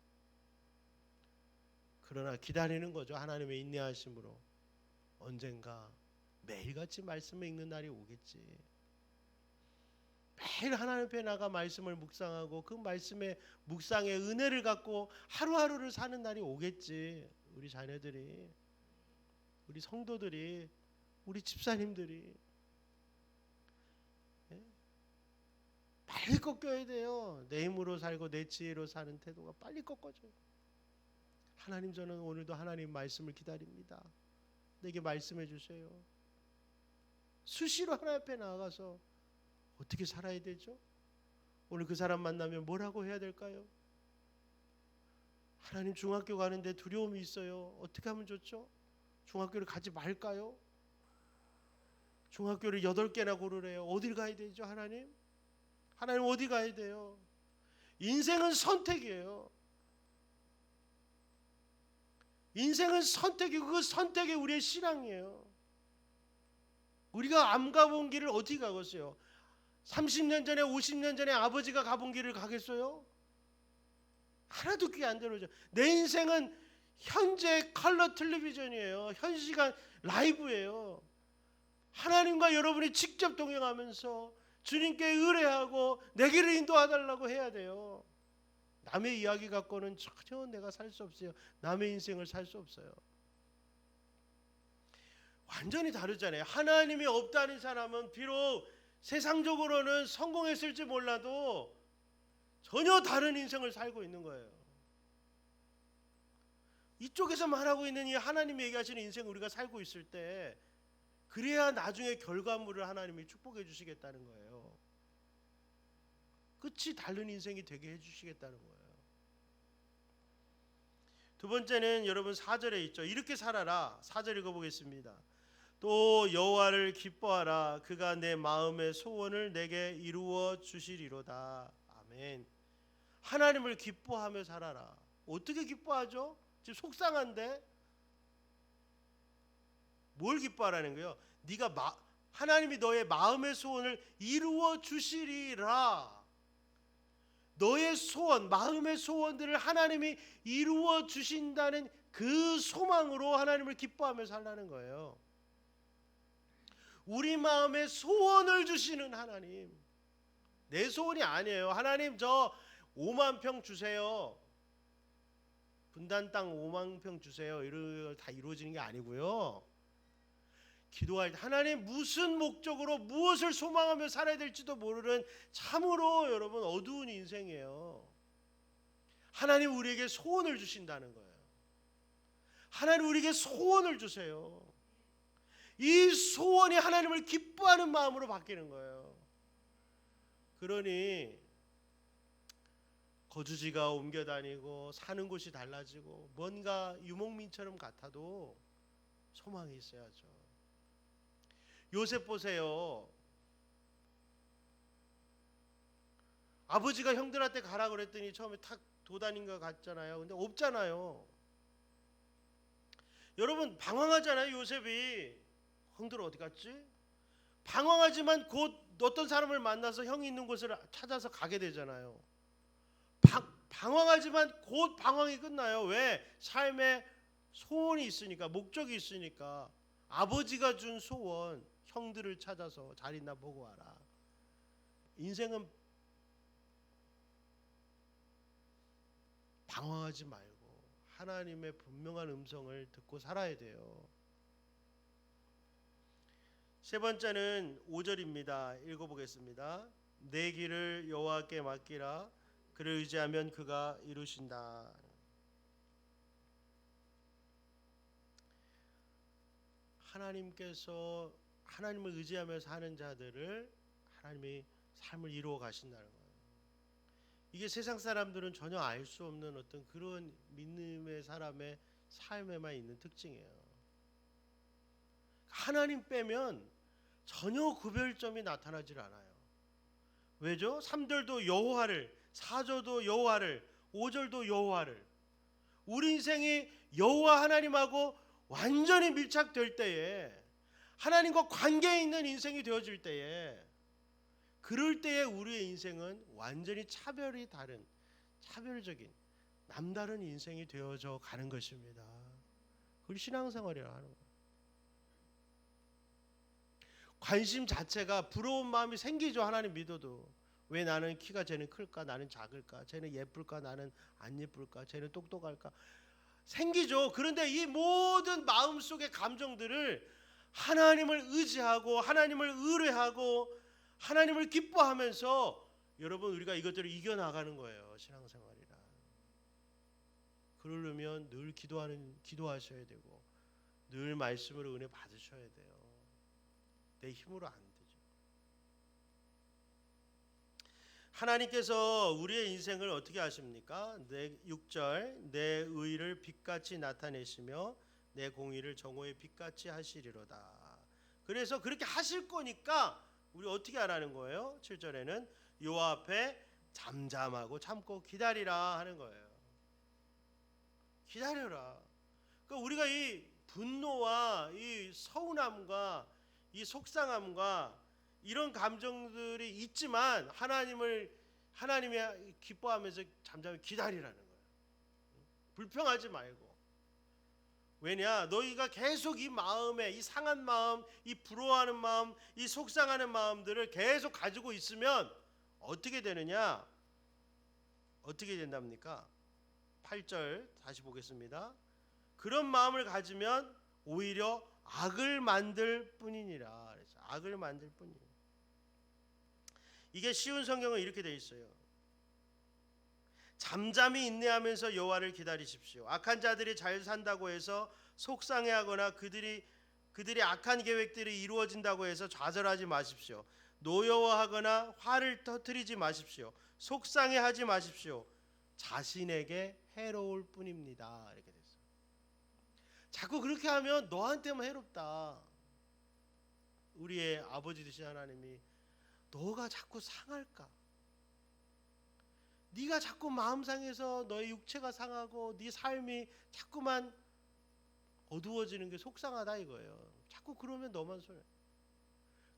그러나 기다리는 거죠. 하나님의 인내하심으로 언젠가 매일같이 말씀을 읽는 날이 오겠지. 매일 하나님 앞에 나가 말씀을 묵상하고 그 말씀의 묵상의 은혜를 갖고 하루하루를 사는 날이 오겠지. 우리 자녀들이. 우리 성도들이, 우리 집사님들이 빨리 꺾여야 돼요. 내 힘으로 살고 내 지혜로 사는 태도가 빨리 꺾어져요. 하나님, 저는 오늘도 하나님 말씀을 기다립니다. 내게 말씀해 주세요. 수시로 하나님 앞에 나아가서 어떻게 살아야 되죠? 오늘 그 사람 만나면 뭐라고 해야 될까요? 하나님, 중학교 가는데 두려움이 있어요. 어떻게 하면 좋죠? 중학교를 가지 말까요? 중학교를 8개나 고르래요. 어딜 가야 되죠? 하나님 어디 가야 돼요? 인생은 선택이에요. 인생은 선택이고 그 선택이 우리의 신앙이에요. 우리가 안 가본 길을 어떻게 가겠어요? 30년 전에 50년 전에 아버지가 가본 길을 가겠어요? 하나도 귀 안 들어오죠. 내 인생은 현재 컬러 텔레비전이에요. 현 시간 라이브예요. 하나님과 여러분이 직접 동행하면서 주님께 의뢰하고 내 길을 인도하달라고 해야 돼요. 남의 이야기 갖고는 전혀 내가 살 수 없어요. 남의 인생을 살 수 없어요. 완전히 다르잖아요. 하나님이 없다는 사람은 비록 세상적으로는 성공했을지 몰라도 전혀 다른 인생을 살고 있는 거예요. 이쪽에서 말하고 있는 이 하나님이 얘기하시는 인생을 우리가 살고 있을 때, 그래야 나중에 결과물을 하나님이 축복해 주시겠다는 거예요. 끝이 다른 인생이 되게 해주시겠다는 거예요. 두 번째는 여러분 4절에 있죠. 이렇게 살아라. 4절 읽어보겠습니다. 또 여호와를 기뻐하라. 그가 내 마음의 소원을 내게 이루어 주시리로다. 아멘. 하나님을 기뻐하며 살아라. 어떻게 기뻐하죠? 지금 속상한데 뭘 기뻐하라는 거예요? 하나님이 너의 마음의 소원을 이루어 주시리라. 너의 소원, 마음의 소원들을 하나님이 이루어 주신다는 그 소망으로 하나님을 기뻐하며 살라는 거예요. 우리 마음의 소원을 주시는 하나님. 내 소원이 아니에요. 하나님, 저 5만 평 주세요. 분단 땅 5만 평 주세요. 이런 다 이루어지는 게 아니고요. 기도할 때 하나님 무슨 목적으로 무엇을 소망하며 살아야 될지도 모르는 참으로 여러분 어두운 인생이에요. 하나님 우리에게 소원을 주신다는 거예요. 하나님 우리에게 소원을 주세요. 이 소원이 하나님을 기뻐하는 마음으로 바뀌는 거예요. 그러니 거주지가 옮겨 다니고 사는 곳이 달라지고 뭔가 유목민처럼 같아도 소망이 있어야죠. 요셉 보세요. 아버지가 형들한테 가라 그랬더니 처음에 탁 도단인 것 같잖아요. 근데 없잖아요. 여러분 방황하잖아요. 요셉이 형들 어디 갔지? 방황하지만 곧 어떤 사람을 만나서 형이 있는 곳을 찾아서 가게 되잖아요. 방황하지만 곧 방황이 끝나요. 왜? 삶에 소원이 있으니까, 목적이 있으니까. 아버지가 준 소원, 형들을 찾아서 잘 있나 보고 와라. 인생은 방황하지 말고 하나님의 분명한 음성을 듣고 살아야 돼요. 세 번째는 5절입니다. 읽어보겠습니다. 내 길을 여호와께 맡기라. 그를 의지하면 그가 이루신다. 하나님께서 하나님을 의지하며 사는 자들을 하나님이 삶을 이루어 가신다는 거예요. 이게 세상 사람들은 전혀 알 수 없는 어떤 그런 믿음의 사람의 삶에만 있는 특징이에요. 하나님 빼면 전혀 구별점이 나타나질 않아요. 왜죠? 3절도 여호와를, 4절도 여호와를, 5절도 여호와를. 우리 인생이 여호와 하나님하고 완전히 밀착될 때에, 하나님과 관계 있는 인생이 되어질 때에, 그럴 때에 우리의 인생은 완전히 차별이 다른, 차별적인 남다른 인생이 되어져 가는 것입니다. 그걸 신앙생활이라고 하는 거예요. 관심 자체가 부러운 마음이 생기죠. 하나님 믿어도. 왜 나는 키가 쟤는 클까? 나는 작을까? 쟤는 예쁠까? 나는 안 예쁠까? 쟤는 똑똑할까? 생기죠. 그런데 이 모든 마음속의 감정들을 하나님을 의지하고 하나님을 의뢰하고 하나님을 기뻐하면서 여러분 우리가 이것들을 이겨나가는 거예요. 신앙생활이라. 그러려면 늘 기도하셔야 되고 늘 말씀으로 은혜 받으셔야 돼요. 내 힘으로 안 되죠. 하나님께서 우리의 인생을 어떻게 하십니까? 6절 내 의를 빛같이 나타내시며 내 공의를 정오의 빛같이 하시리로다. 그래서 그렇게 하실 거니까 우리 어떻게 하라는 거예요? 7절에는 여호와 앞에 잠잠하고 참고 기다리라 하는 거예요. 기다려라. 그러니까 우리가 이 분노와 이 서운함과 이 속상함과 이런 감정들이 있지만 하나님이 기뻐하면서 잠잠히 기다리라는 거예요. 불평하지 말고. 왜냐? 너희가 계속 이 마음에 이 상한 마음, 이 부러워하는 마음, 이 속상하는 마음들을 계속 가지고 있으면 어떻게 되느냐? 어떻게 된답니까? 8절 다시 보겠습니다. 그런 마음을 가지면 오히려 악을 만들 뿐이니라. 그래서 악을 만들 뿐이에요. 이게 쉬운 성경은 이렇게 돼 있어요. 잠잠히 인내하면서 여호와를 기다리십시오. 악한 자들이 잘 산다고 해서 속상해하거나 그들의 악한 계획들이 이루어진다고 해서 좌절하지 마십시오. 노여워하거나 화를 터뜨리지 마십시오. 속상해하지 마십시오. 자신에게 해로울 뿐입니다. 이렇게 됐어요. 자꾸 그렇게 하면 너한테만 해롭다. 우리의 아버지 되신 하나님이 너가 자꾸 상할까? 네가 자꾸 마음 상해서 너의 육체가 상하고 네 삶이 자꾸만 어두워지는 게 속상하다 이거예요. 자꾸 그러면 너만 손해.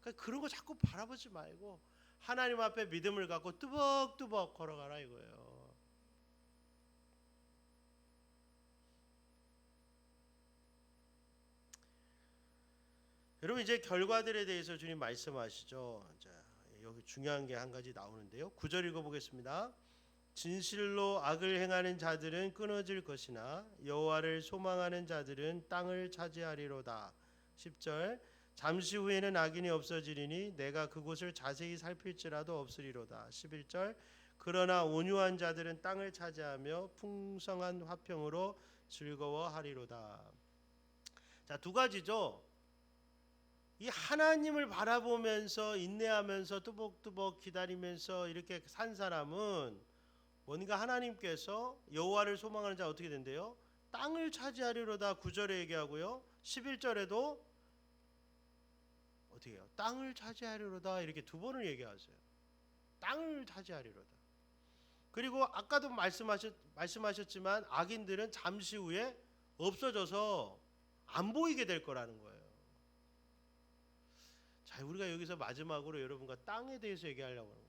그러니까 그런 거 자꾸 바라보지 말고 하나님 앞에 믿음을 갖고 뚜벅뚜벅 걸어가라 이거예요. 여러분 이제 결과들에 대해서 주님 말씀하시죠. 자, 여기 중요한 게 한 가지 나오는데요. 9절 읽어보겠습니다. 진실로 악을 행하는 자들은 끊어질 것이나 여호와를 소망하는 자들은 땅을 차지하리로다. 10절 잠시 후에는 악인이 없어지리니 내가 그곳을 자세히 살필지라도 없으리로다. 11절 그러나 온유한 자들은 땅을 차지하며 풍성한 화평으로 즐거워하리로다. 자, 두 가지죠. 이 하나님을 바라보면서 인내하면서 뚜벅뚜벅 기다리면서 이렇게 산 사람은 뭔가 하나님께서 여호와를 소망하는 자 어떻게 된대요? 땅을 차지하리로다 9절에 얘기하고요. 11절에도 어떻게 해요? 땅을 차지하리로다 이렇게 두 번을 얘기하세요. 땅을 차지하리로다. 그리고 아까도 말씀하셨지만 악인들은 잠시 후에 없어져서 안 보이게 될 거라는 거예요. 자, 우리가 여기서 마지막으로 여러분과 땅에 대해서 얘기하려고 하는 거예요.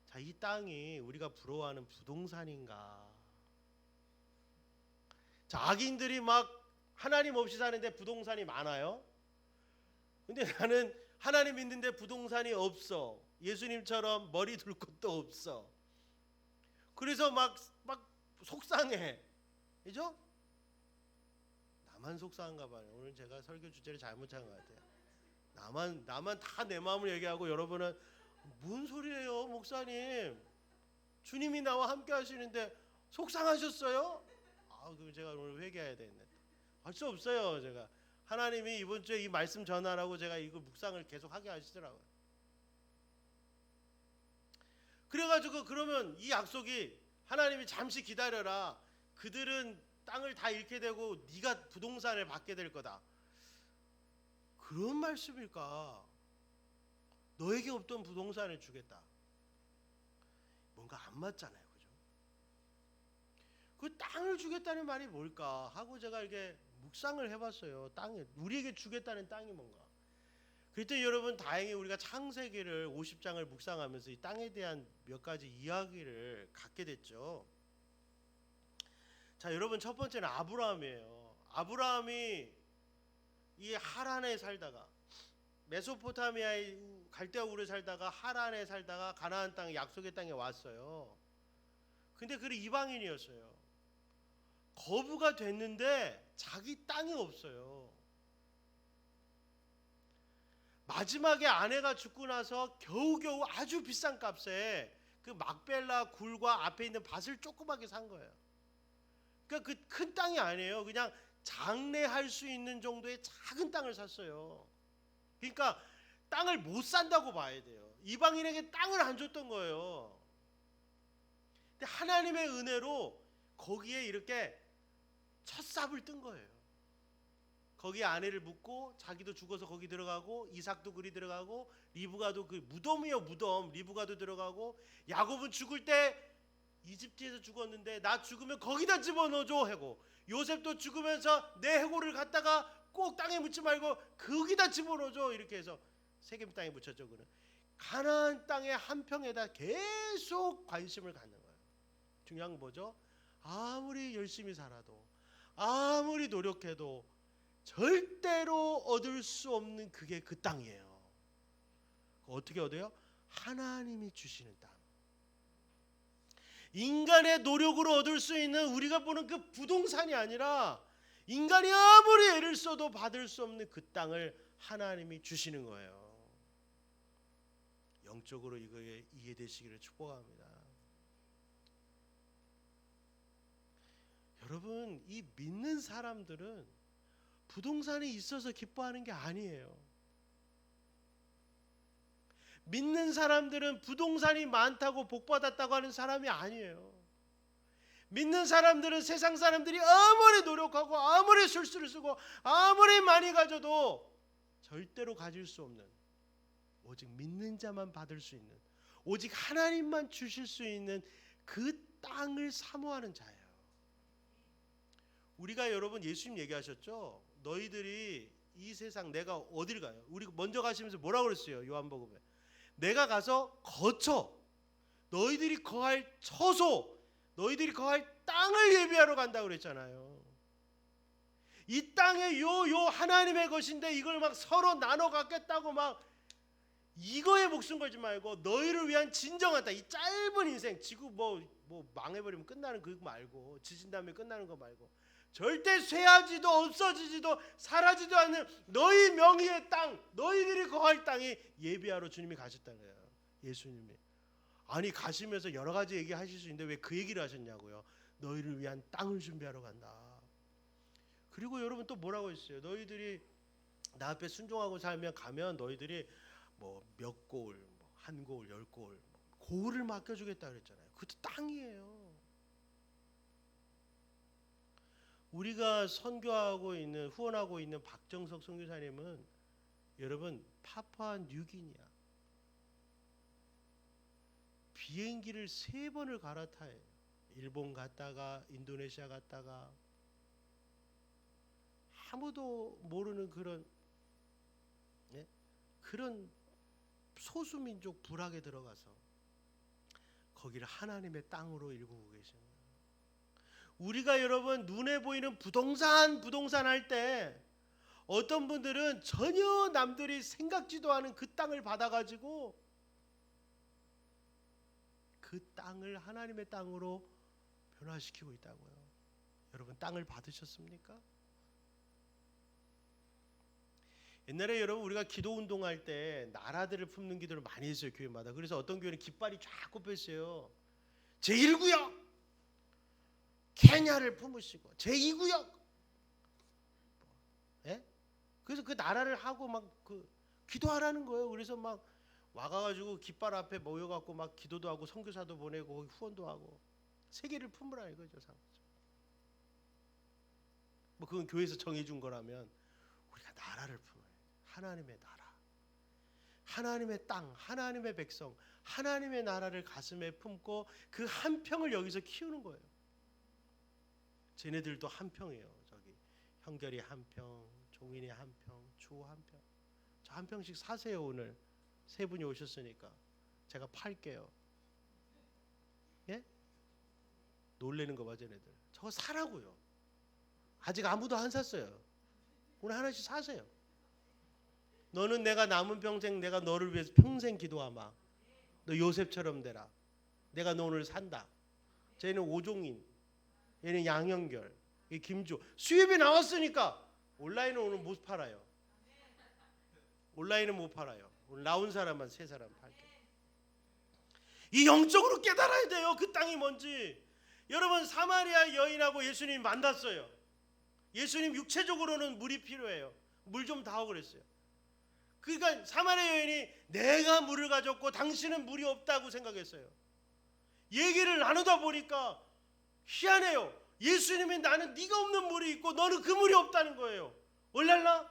자, 이 땅이 우리가 부러워하는 부동산인가? 자, 악인들이 막 하나님 없이 사는데 부동산이 많아요. 근데 나는 하나님 믿는데 부동산이 없어. 예수님처럼 머리 둘 것도 없어. 그래서 막 속상해. 그죠? 나만 속상한가 봐요. 오늘 제가 설교 주제를 잘못 찾은 것 같아요. 나만 다 내 마음을 얘기하고 여러분은 뭔 소리예요, 목사님? 주님이 나와 함께 하시는데 속상하셨어요? 그럼 제가 오늘 회개해야 되겠네. 할 수 없어요, 제가. 하나님이 이번 주에 이 말씀 전하라고 제가 이거 묵상을 계속 하게 하시더라고요. 그래가지고 그러면 이 약속이 하나님이 잠시 기다려라. 그들은 땅을 다 잃게 되고 네가 부동산을 받게 될 거다. 그런 말씀일까? 너에게 없던 부동산을 주겠다. 뭔가 안 맞잖아요, 그죠? 그 땅을 주겠다는 말이 뭘까 하고 제가 이렇게 묵상을 해봤어요. 땅에 우리에게 주겠다는 땅이 뭔가. 그랬더니 여러분 다행히 우리가 창세기를 50장을 묵상하면서 이 땅에 대한 몇 가지 이야기를 갖게 됐죠. 자, 여러분 첫 번째는 아브라함이에요. 아브라함이 이 하란에 살다가 메소포타미아의 갈대아 우르에 살다가 하란에 살다가 가나안 땅 약속의 땅에 왔어요. 근데 그는 이방인이었어요. 거부가 됐는데 자기 땅이 없어요. 마지막에 아내가 죽고 나서 겨우겨우 아주 비싼 값에 그 막벨라 굴과 앞에 있는 밭을 조그맣게 산 거예요. 그러니까 그 큰 땅이 아니에요. 그냥 장례할 수 있는 정도의 작은 땅을 샀어요. 그러니까 땅을 못 산다고 봐야 돼요. 이방인에게 땅을 안 줬던 거예요. 근데 하나님의 은혜로 거기에 이렇게 첫 삽을 뜬 거예요. 거기에 아내를 묻고 자기도 죽어서 거기 들어가고 이삭도 그리 들어가고 리브가도 그 무덤이요 무덤 리브가도 들어가고 야곱은 죽을 때 이집트에서 죽었는데 나 죽으면 거기다 집어넣어줘 하고 요셉도 죽으면서 내 해골을 갖다가 꼭 땅에 묻지 말고 거기다 집어넣어줘 이렇게 해서 세겜 땅에 묻혔죠. 그는 가나안 땅의 한 평에다 계속 관심을 갖는 거예요. 중요한 건 뭐죠? 아무리 열심히 살아도 아무리 노력해도 절대로 얻을 수 없는 그게 그 땅이에요. 어떻게 얻어요? 하나님이 주시는 땅. 인간의 노력으로 얻을 수 있는 우리가 보는 그 부동산이 아니라 인간이 아무리 애를 써도 받을 수 없는 그 땅을 하나님이 주시는 거예요. 영적으로 이거에 이해되시기를 축복합니다. 여러분, 이 믿는 사람들은 부동산이 있어서 기뻐하는 게 아니에요. 믿는 사람들은 부동산이 많다고 복받았다고 하는 사람이 아니에요. 믿는 사람들은 세상 사람들이 아무리 노력하고 아무리 술수를 쓰고 아무리 많이 가져도 절대로 가질 수 없는, 오직 믿는 자만 받을 수 있는, 오직 하나님만 주실 수 있는 그 땅을 사모하는 자예요. 우리가 여러분 예수님 얘기하셨죠? 너희들이 이 세상 내가 어딜 가요? 우리 먼저 가시면서 뭐라고 그랬어요? 요한복음에 내가 가서 거처, 너희들이 거할 처소, 너희들이 거할 땅을 예비하러 간다고 그랬잖아요. 이 땅에 요 하나님의 것인데 이걸 막 서로 나눠 갖겠다고 막 이거에 목숨 걸지 말고 너희를 위한 진정한 땅, 이 짧은 인생, 지구 뭐 망해버리면 끝나는 그거 말고, 지진 다음에 끝나는 거 말고 절대 쇠하지도 없어지지도 사라지도 않는 너희 명의의 땅, 너희들이 거할 땅이 예비하러 주님이 가셨다는 거예요. 예수님이. 아니 가시면서 여러 가지 얘기하실 수 있는데 왜 그 얘기를 하셨냐고요. 너희를 위한 땅을 준비하러 간다. 그리고 여러분 또 뭐라고 했어요? 너희들이 나 앞에 순종하고 살면 가면 너희들이 뭐 몇 고을, 뭐 한 고을, 열 고을, 고을을 맡겨주겠다 그랬잖아요. 그것도 땅이에요. 우리가 선교하고 있는, 후원하고 있는 박정석 선교사님은 여러분 파푸아 뉴기니아 비행기를 3번을 갈아타요. 일본 갔다가 인도네시아 갔다가 아무도 모르는 그런 소수민족 부락에 들어가서 거기를 하나님의 땅으로 일구고 계십니다. 우리가 여러분 눈에 보이는 부동산 할 때 어떤 분들은 전혀 남들이 생각지도 않은 그 땅을 받아가지고 그 땅을 하나님의 땅으로 변화시키고 있다고요. 여러분 땅을 받으셨습니까? 옛날에 여러분 우리가 기도 운동할 때 나라들을 품는 기도를 많이 했어요. 교회마다. 그래서 어떤 교회는 깃발이 쫙 꼽혔어요. 제1구역 케냐를 품으시고, 제2구역 그래서 그 나라를 하고 막 기도하라는 거예요. 그래서 막 와가지고 깃발 앞에 모여갖고 막 기도도 하고 선교사도 보내고 후원도 하고 세계를 품으라 이거죠. 뭐 그건 교회에서 정해준 거라면 우리가 나라를 품어요. 하나님의 나라, 하나님의 땅, 하나님의 백성, 하나님의 나라를 가슴에 품고 그 한 평을 여기서 키우는 거예요. 쟤네들도 한 평이에요. 저기 형결이 한 평, 종인이 한 평, 주 한 평. 저 한 평씩 사세요. 오늘 3분이 오셨으니까 제가 팔게요. 예? 놀래는 거 봐, 쟤네들. 저거 사라고요. 아직 아무도 안 샀어요. 오늘 하나씩 사세요. 너는 내가 남은 평생 내가 너를 위해서 평생 기도하마. 너 요셉처럼 되라. 내가 너 오늘 산다. 쟤는 오종인, 얘는 양형결, 이 김주 수입이 나왔으니까 온라인은 오늘 못 팔아요. 온라인은 못 팔아요. 오늘 나온 사람만 3사람 팔게. 이 영적으로 깨달아야 돼요. 그 땅이 뭔지. 여러분, 사마리아 여인하고 예수님이 만났어요. 예수님 육체적으로는 물이 필요해요. 물 좀 다오 그랬어요. 그러니까 사마리아 여인이 내가 물을 가졌고 당신은 물이 없다고 생각했어요. 얘기를 나누다 보니까 희한해요. 예수님이 나는 네가 없는 물이 있고 너는 그 물이 없다는 거예요. 올랄라?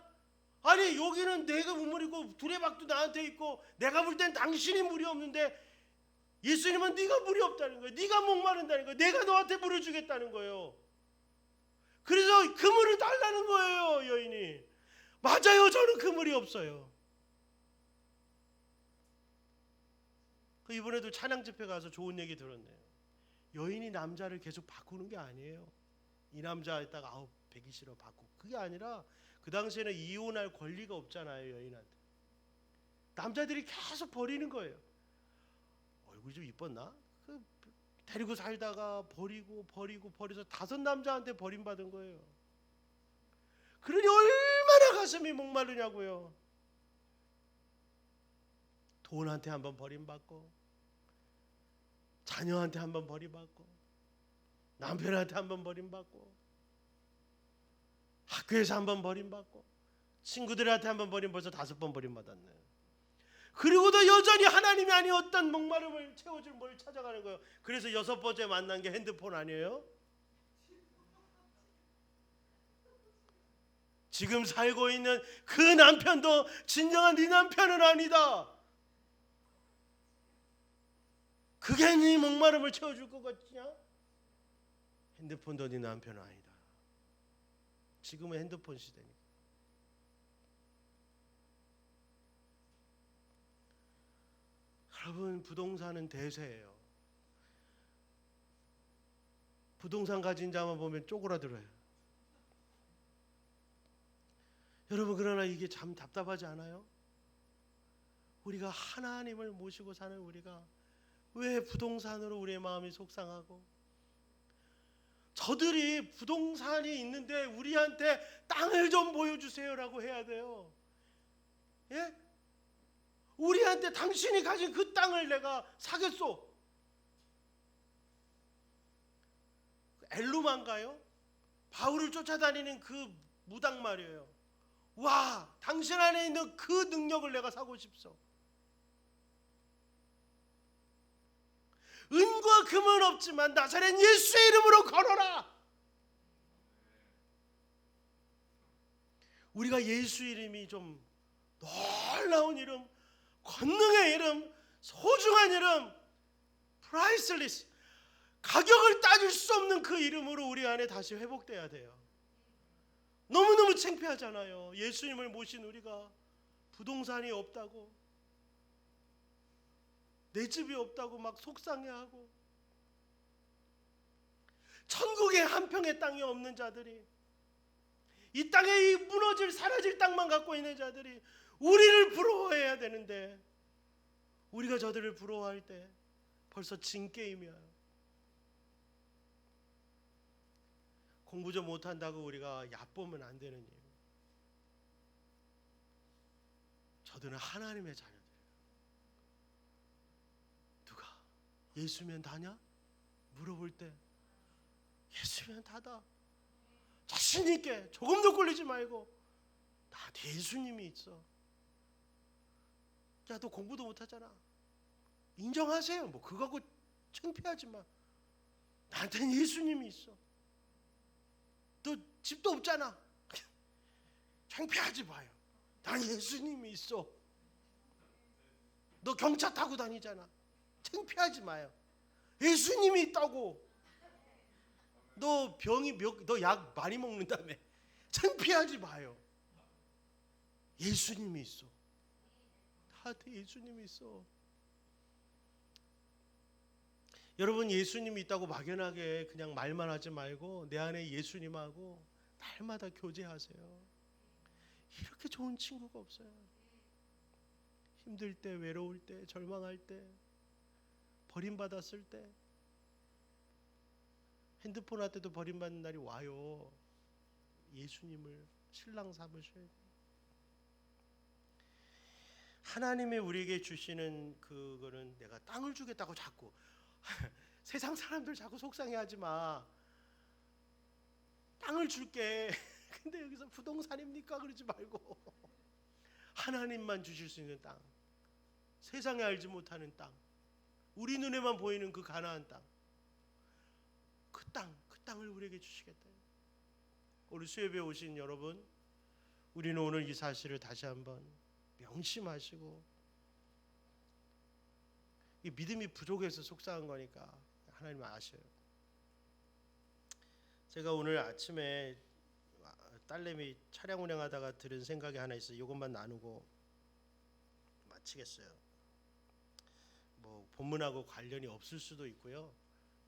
아니 여기는 내가 물이 있고 두레박도 나한테 있고 내가 볼 땐 당신이 물이 없는데 예수님은 네가 물이 없다는 거예요. 네가 목마른다는 거예요. 내가 너한테 물을 주겠다는 거예요. 그래서 그 물을 달라는 거예요. 여인이. 맞아요. 저는 그 물이 없어요. 이번에도 찬양 집회 가서 좋은 얘기 들었네요. 여인이 남자를 계속 바꾸는 게 아니에요. 이 남자에다가 배기 싫어 바꾸고. 그게 아니라 그 당시에는 이혼할 권리가 없잖아요. 여인한테. 남자들이 계속 버리는 거예요. 얼굴 좀 이뻤나? 데리고 살다가 버려서 5 남자한테 버림받은 거예요. 그러니 얼마나 가슴이 목마르냐고요. 돈한테 한번 버림받고 자녀한테 한번 버림받고 남편한테 한번 버림받고 학교에서 한번 버림받고 친구들한테 한번 벌써 5번 버림받았네. 그리고도 여전히 하나님이 아니었던 목마름을 채워줄 뭘 찾아가는 거예요. 그래서 6번째 만난 게 핸드폰 아니에요? 지금 살고 있는 그 남편도 진정한 네 남편은 아니다. 그게 네 목마름을 채워줄 것 같냐? 핸드폰도 네 남편은 아니다. 지금은 핸드폰 시대니까. 여러분, 부동산은 대세예요. 부동산 가진 자만 보면 쪼그라들어요. 여러분, 그러나 이게 참 답답하지 않아요? 우리가 하나님을 모시고 사는 우리가 왜 부동산으로 우리의 마음이 속상하고, 저들이 부동산이 있는데 우리한테 땅을 좀 보여주세요라고 해야 돼요. 예? 우리한테 당신이 가진 그 땅을 내가 사겠소. 엘루만가요? 바울을 쫓아다니는 그 무당 말이에요. 와, 당신 안에 있는 그 능력을 내가 사고 싶소. 은과 금은 없지만 나사렛 예수의 이름으로 걸어라. 우리가 예수 이름이 좀 놀라운 이름, 권능의 이름, 소중한 이름, 프라이슬리스, 가격을 따질 수 없는 그 이름으로 우리 안에 다시 회복돼야 돼요. 너무너무 창피하잖아요. 예수님을 모신 우리가 부동산이 없다고, 내 집이 없다고 막 속상해하고, 천국에 한 평의 땅이 없는 자들이, 이 땅에 이 무너질 사라질 땅만 갖고 있는 자들이 우리를 부러워해야 되는데, 우리가 저들을 부러워할 때 벌써 진 게임이야. 공부 좀 못한다고 우리가 얕보면 안 되는 이유. 저들은 하나님의 자녀들이에요. 누가 예수면 다냐? 물어볼 때 예수면 다다. 자신 있게 조금도 꿀리지 말고, 나한테 예수님이 있어. 야, 너 공부도 못하잖아. 인정하세요. 뭐 그거 갖고 창피하지 마. 나한테는 예수님이 있어. 너 집도 없잖아. 창피하지 마요. 난 예수님이 있어. 너 경차 타고 다니잖아. 창피하지 마요. 예수님이 있다고. 너 약 많이 먹는다며. 창피하지 마요. 예수님이 있어. 나한테 예수님이 있어. 여러분, 예수님이 있다고 막연하게 그냥 말만 하지 말고 내 안에 예수님하고 날마다 교제하세요. 이렇게 좋은 친구가 없어요. 힘들 때, 외로울 때, 절망할 때, 버림받았을 때, 핸드폰한테도 버림받는 날이 와요. 예수님을 신랑 삼으셔야 돼요. 하나님이 우리에게 주시는 그거는 내가 땅을 주겠다고 자꾸 세상 사람들 자꾸 속상해하지 마. 땅을 줄게. 근데 여기서 부동산입니까? 그러지 말고 하나님만 주실 수 있는 땅, 세상에 알지 못하는 땅, 우리 눈에만 보이는 그 가나안 땅, 그 땅을 우리에게 주시겠다. 우리 수협에 오신 여러분, 우리는 오늘 이 사실을 다시 한번 명심하시고, 이 믿음이 부족해서 속상한 거니까 하나님 아셔요. 제가 오늘 아침에 딸내미 차량 운행하다가 들은 생각이 하나 있어요. 이것만 나누고 마치겠어요. 뭐 본문하고 관련이 없을 수도 있고요,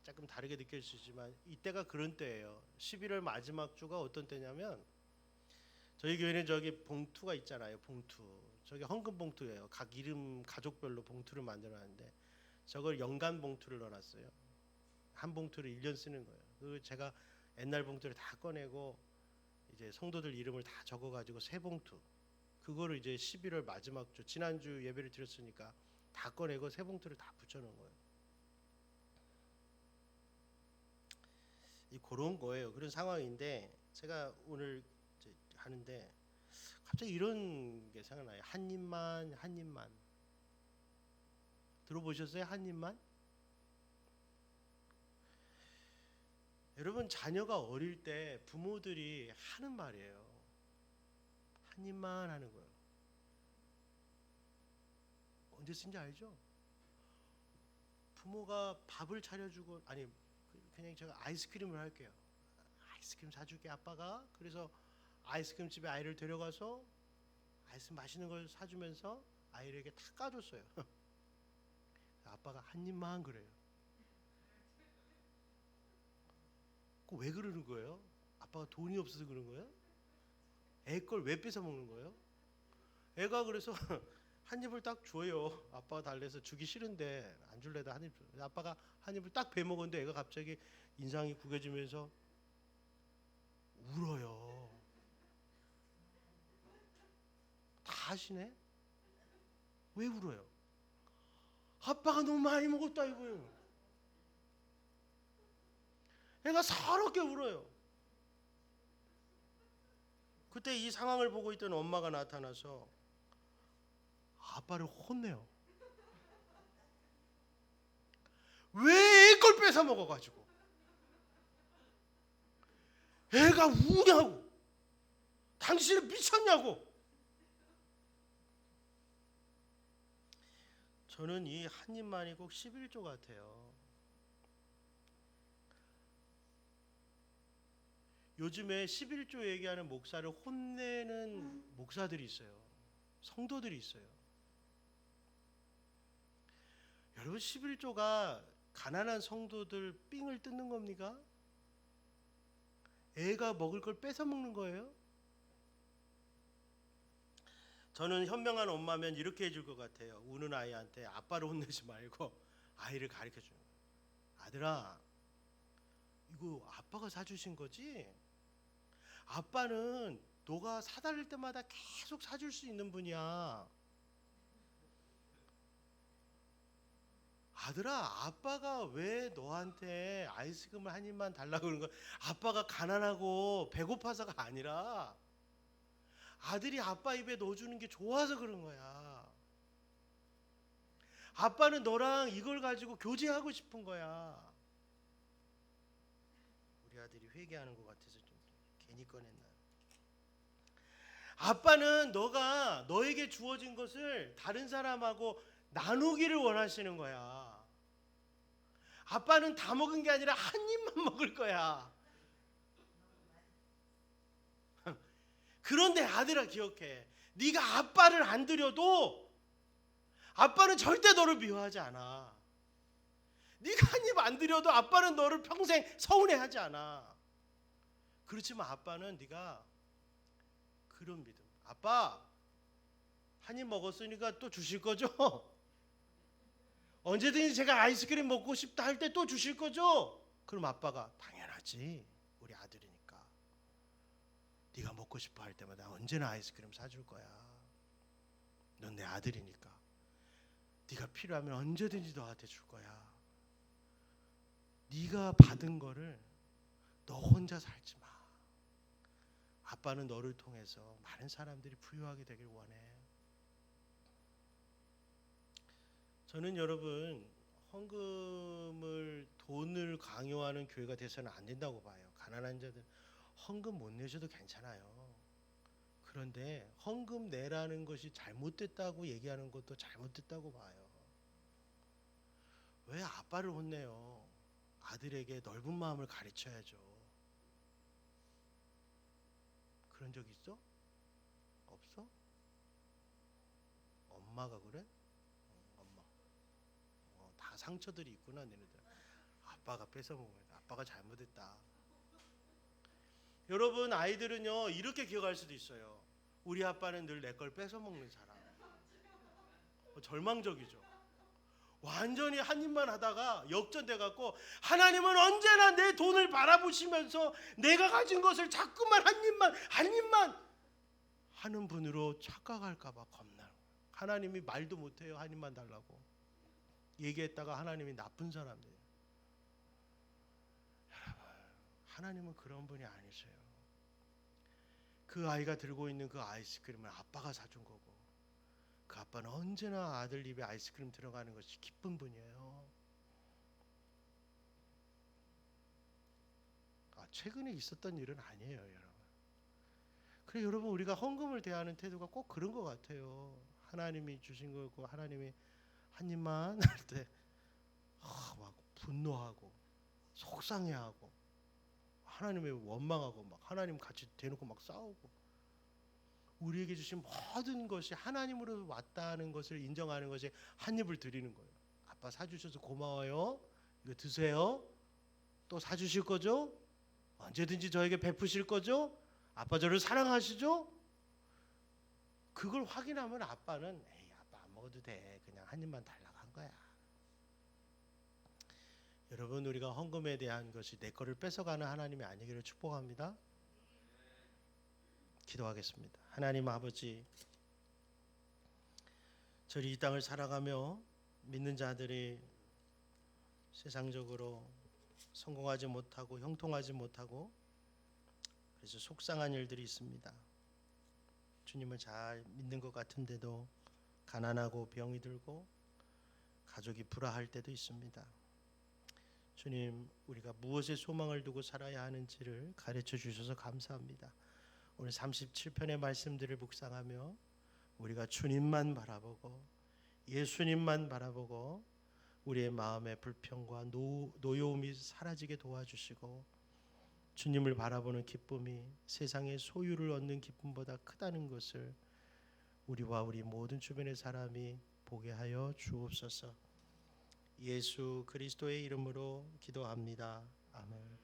조금 다르게 느낄 수 있지만 이때가 그런 때예요. 11월 마지막 주가 어떤 때냐면, 저희 교회는 저기 봉투가 있잖아요. 봉투, 저게 헌금 봉투예요. 각 이름 가족별로 봉투를 만들어놨는데 저걸 연간 봉투를 넣어놨어요. 한 봉투를 1년 쓰는 거예요. 그 제가 옛날 봉투를 다 꺼내고 이제 성도들 이름을 다 적어가지고 새 봉투, 그거를 이제 11월 마지막 주, 지난주 예배를 드렸으니까 다 꺼내고 새 봉투를 다 붙여놓은 거예요. 그런 거예요. 그런 상황인데 제가 오늘 하는데 갑자기 이런 게 생각나요. 한 입만 들어보셨어요? 한 입만? 여러분, 자녀가 어릴 때 부모들이 하는 말이에요. 한 입만 하는 거예요. 언제 쓴지 알죠? 부모가 밥을 차려주고, 아니 그냥 제가 아이스크림을 할게요. 아이스크림 사줄게 아빠가. 그래서 아이스크림 집에 아이를 데려가서 아이스크림 맛있는 걸 사주면서 아이에게 다 까줬어요. 아빠가 한 입만 그래요. 왜 그러는 거예요? 아빠가 돈이 없어서 그런 거예요? 애 걸 왜 뺏어 먹는 거예요? 애가 그래서 한 입을 딱 줘요. 아빠가 달래서 주기 싫은데 안 줄래다 한 입 줘. 아빠가 한 입을 딱 베먹었는데 애가 갑자기 인상이 구겨지면서 울어요. 다 아시네? 왜 울어요? 아빠가 너무 많이 먹었다 이거예요. 애가 서럽게 울어요. 그때 이 상황을 보고 있던 엄마가 나타나서 아빠를 혼내요. 왜 애 걸 뺏어 먹어가지고 애가 우냐고, 당신은 미쳤냐고. 저는 이 한 입만이 꼭 11조 같아요. 요즘에 11조 얘기하는 목사를 혼내는 목사들이 있어요. 성도들이 있어요. 여러분, 11조가 가난한 성도들 삥을 뜯는 겁니까? 애가 먹을 걸 뺏어 먹는 거예요? 저는 현명한 엄마면 이렇게 해줄 것 같아요. 우는 아이한테 아빠를 혼내지 말고 아이를 가르쳐 주는 거예요. 아들아, 이거 아빠가 사주신 거지? 아빠는 너가 사달릴 때마다 계속 사줄 수 있는 분이야. 아들아, 아빠가 왜 너한테 아이스크림을 한 입만 달라고 그러는 거야? 아빠가 가난하고 배고파서가 아니라 아들이 아빠 입에 넣어주는 게 좋아서 그런 거야. 아빠는 너랑 이걸 가지고 교제하고 싶은 거야. 우리 아들이 회개하는 것 같아서 좀 괜히 꺼냈나. 아빠는 너가 너에게 주어진 것을 다른 사람하고 나누기를 원하시는 거야. 아빠는 다 먹은 게 아니라 한 입만 먹을 거야. 그런데 아들아, 기억해. 네가 아빠를 안 드려도 아빠는 절대 너를 미워하지 않아. 네가 한 입 안 드려도 아빠는 너를 평생 서운해하지 않아. 그렇지만 아빠는 네가 그런 믿음. 아빠, 한 입 먹었으니까 또 주실 거죠? 언제든지 제가 아이스크림 먹고 싶다 할 때 또 주실 거죠? 그럼 아빠가 당연하죠. 당연하지. 우리 아들이니까. 네가 먹고 싶어 할 때마다 언제나 아이스크림 사줄 거야. 넌 내 아들이니까. 네가 필요하면 언제든지 너한테 줄 거야. 네가 받은 거를 너 혼자 살지 마. 아빠는 너를 통해서 많은 사람들이 부유하게 되길 원해. 저는 여러분, 헌금을 돈을 강요하는 교회가 돼서는 안 된다고 봐요. 가난한 자들 헌금 못 내셔도 괜찮아요. 그런데 헌금 내라는 것이 잘못됐다고 얘기하는 것도 잘못됐다고 봐요. 왜 아빠를 혼내요? 아들에게 넓은 마음을 가르쳐야죠. 그런 적 있어? 없어? 엄마가 그래? 엄마. 다 상처들이 있구나 너네들. 아빠가 뺏어먹은 거야. 아빠가 잘못했다. 여러분, 아이들은요 이렇게 기억할 수도 있어요. 우리 아빠는 늘 내 걸 뺏어먹는 사람. 절망적이죠. 완전히 한 입만 하다가 역전돼 갖고 하나님은 언제나 내 돈을 바라보시면서 내가 가진 것을 자꾸만 한 입만 하는 분으로 착각할까 봐 겁나. 하나님이 말도 못해요. 한 입만 달라고 얘기했다가 하나님이 나쁜 사람이에요. 여러분, 하나님은 그런 분이 아니세요. 그 아이가 들고 있는 그 아이스크림을 아빠가 사준 거고, 그 아빠는 언제나 아들 입에 아이스크림 들어가는 것이 기쁜 분이에요. 최근에 있었던 일은 아니에요, 여러분. 그래, 여러분, 우리가 헌금을 대하는 태도가 꼭 그런 것 같아요. 하나님이 주신 거고 하나님이 한 입만 할 때 막 분노하고 속상해하고 하나님의 원망하고 막 하나님 같이 대놓고 막 싸우고, 우리에게 주신 모든 것이 하나님으로 왔다는 것을 인정하는 것이 한 입을 드리는 거예요. 아빠 사주셔서 고마워요. 이거 드세요. 또 사주실 거죠? 언제든지 저에게 베푸실 거죠? 아빠 저를 사랑하시죠? 그걸 확인하면 아빠는 에이, 아빠 안 먹어도 돼. 그냥 한 입만 달라고 한 거야. 여러분, 우리가 헌금에 대한 것이 내 거를 뺏어가는 하나님이 아니기를 축복합니다. 기도하겠습니다. 하나님 아버지, 저희 이 땅을 살아가며 믿는 자들이 세상적으로 성공하지 못하고 형통하지 못하고 그래서 속상한 일들이 있습니다. 주님을 잘 믿는 것 같은데도 가난하고 병이 들고 가족이 불화할 때도 있습니다. 주님, 우리가 무엇에 소망을 두고 살아야 하는지를 가르쳐 주셔서 감사합니다. 오늘 37편의 말씀들을 묵상하며 우리가 주님만 바라보고 예수님만 바라보고 우리의 마음의 불평과 노여움이 사라지게 도와주시고, 주님을 바라보는 기쁨이 세상의 소유를 얻는 기쁨보다 크다는 것을 우리와 우리 모든 주변의 사람이 보게 하여 주옵소서. 예수 그리스도의 이름으로 기도합니다. 아멘.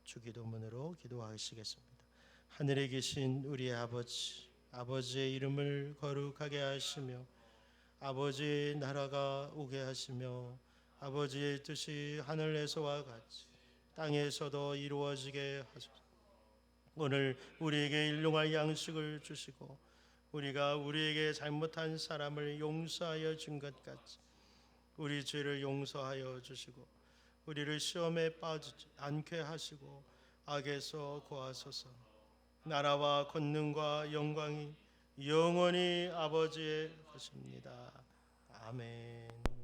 주기도문으로 기도하시겠습니다. 하늘에 계신 우리 아버지, 아버지의 이름을 거룩하게 하시며 아버지의 나라가 오게 하시며 아버지의 뜻이 하늘에서와 같이 땅에서도 이루어지게 하소서. 오늘 우리에게 일용할 양식을 주시고 우리가 우리에게 잘못한 사람을 용서하여 준 것 같이 우리 죄를 용서하여 주시고 우리를 시험에 빠지지 않게 하시고 악에서 구하소서. 나라와 권능과 영광이 영원히 아버지의 것입니다. 아멘.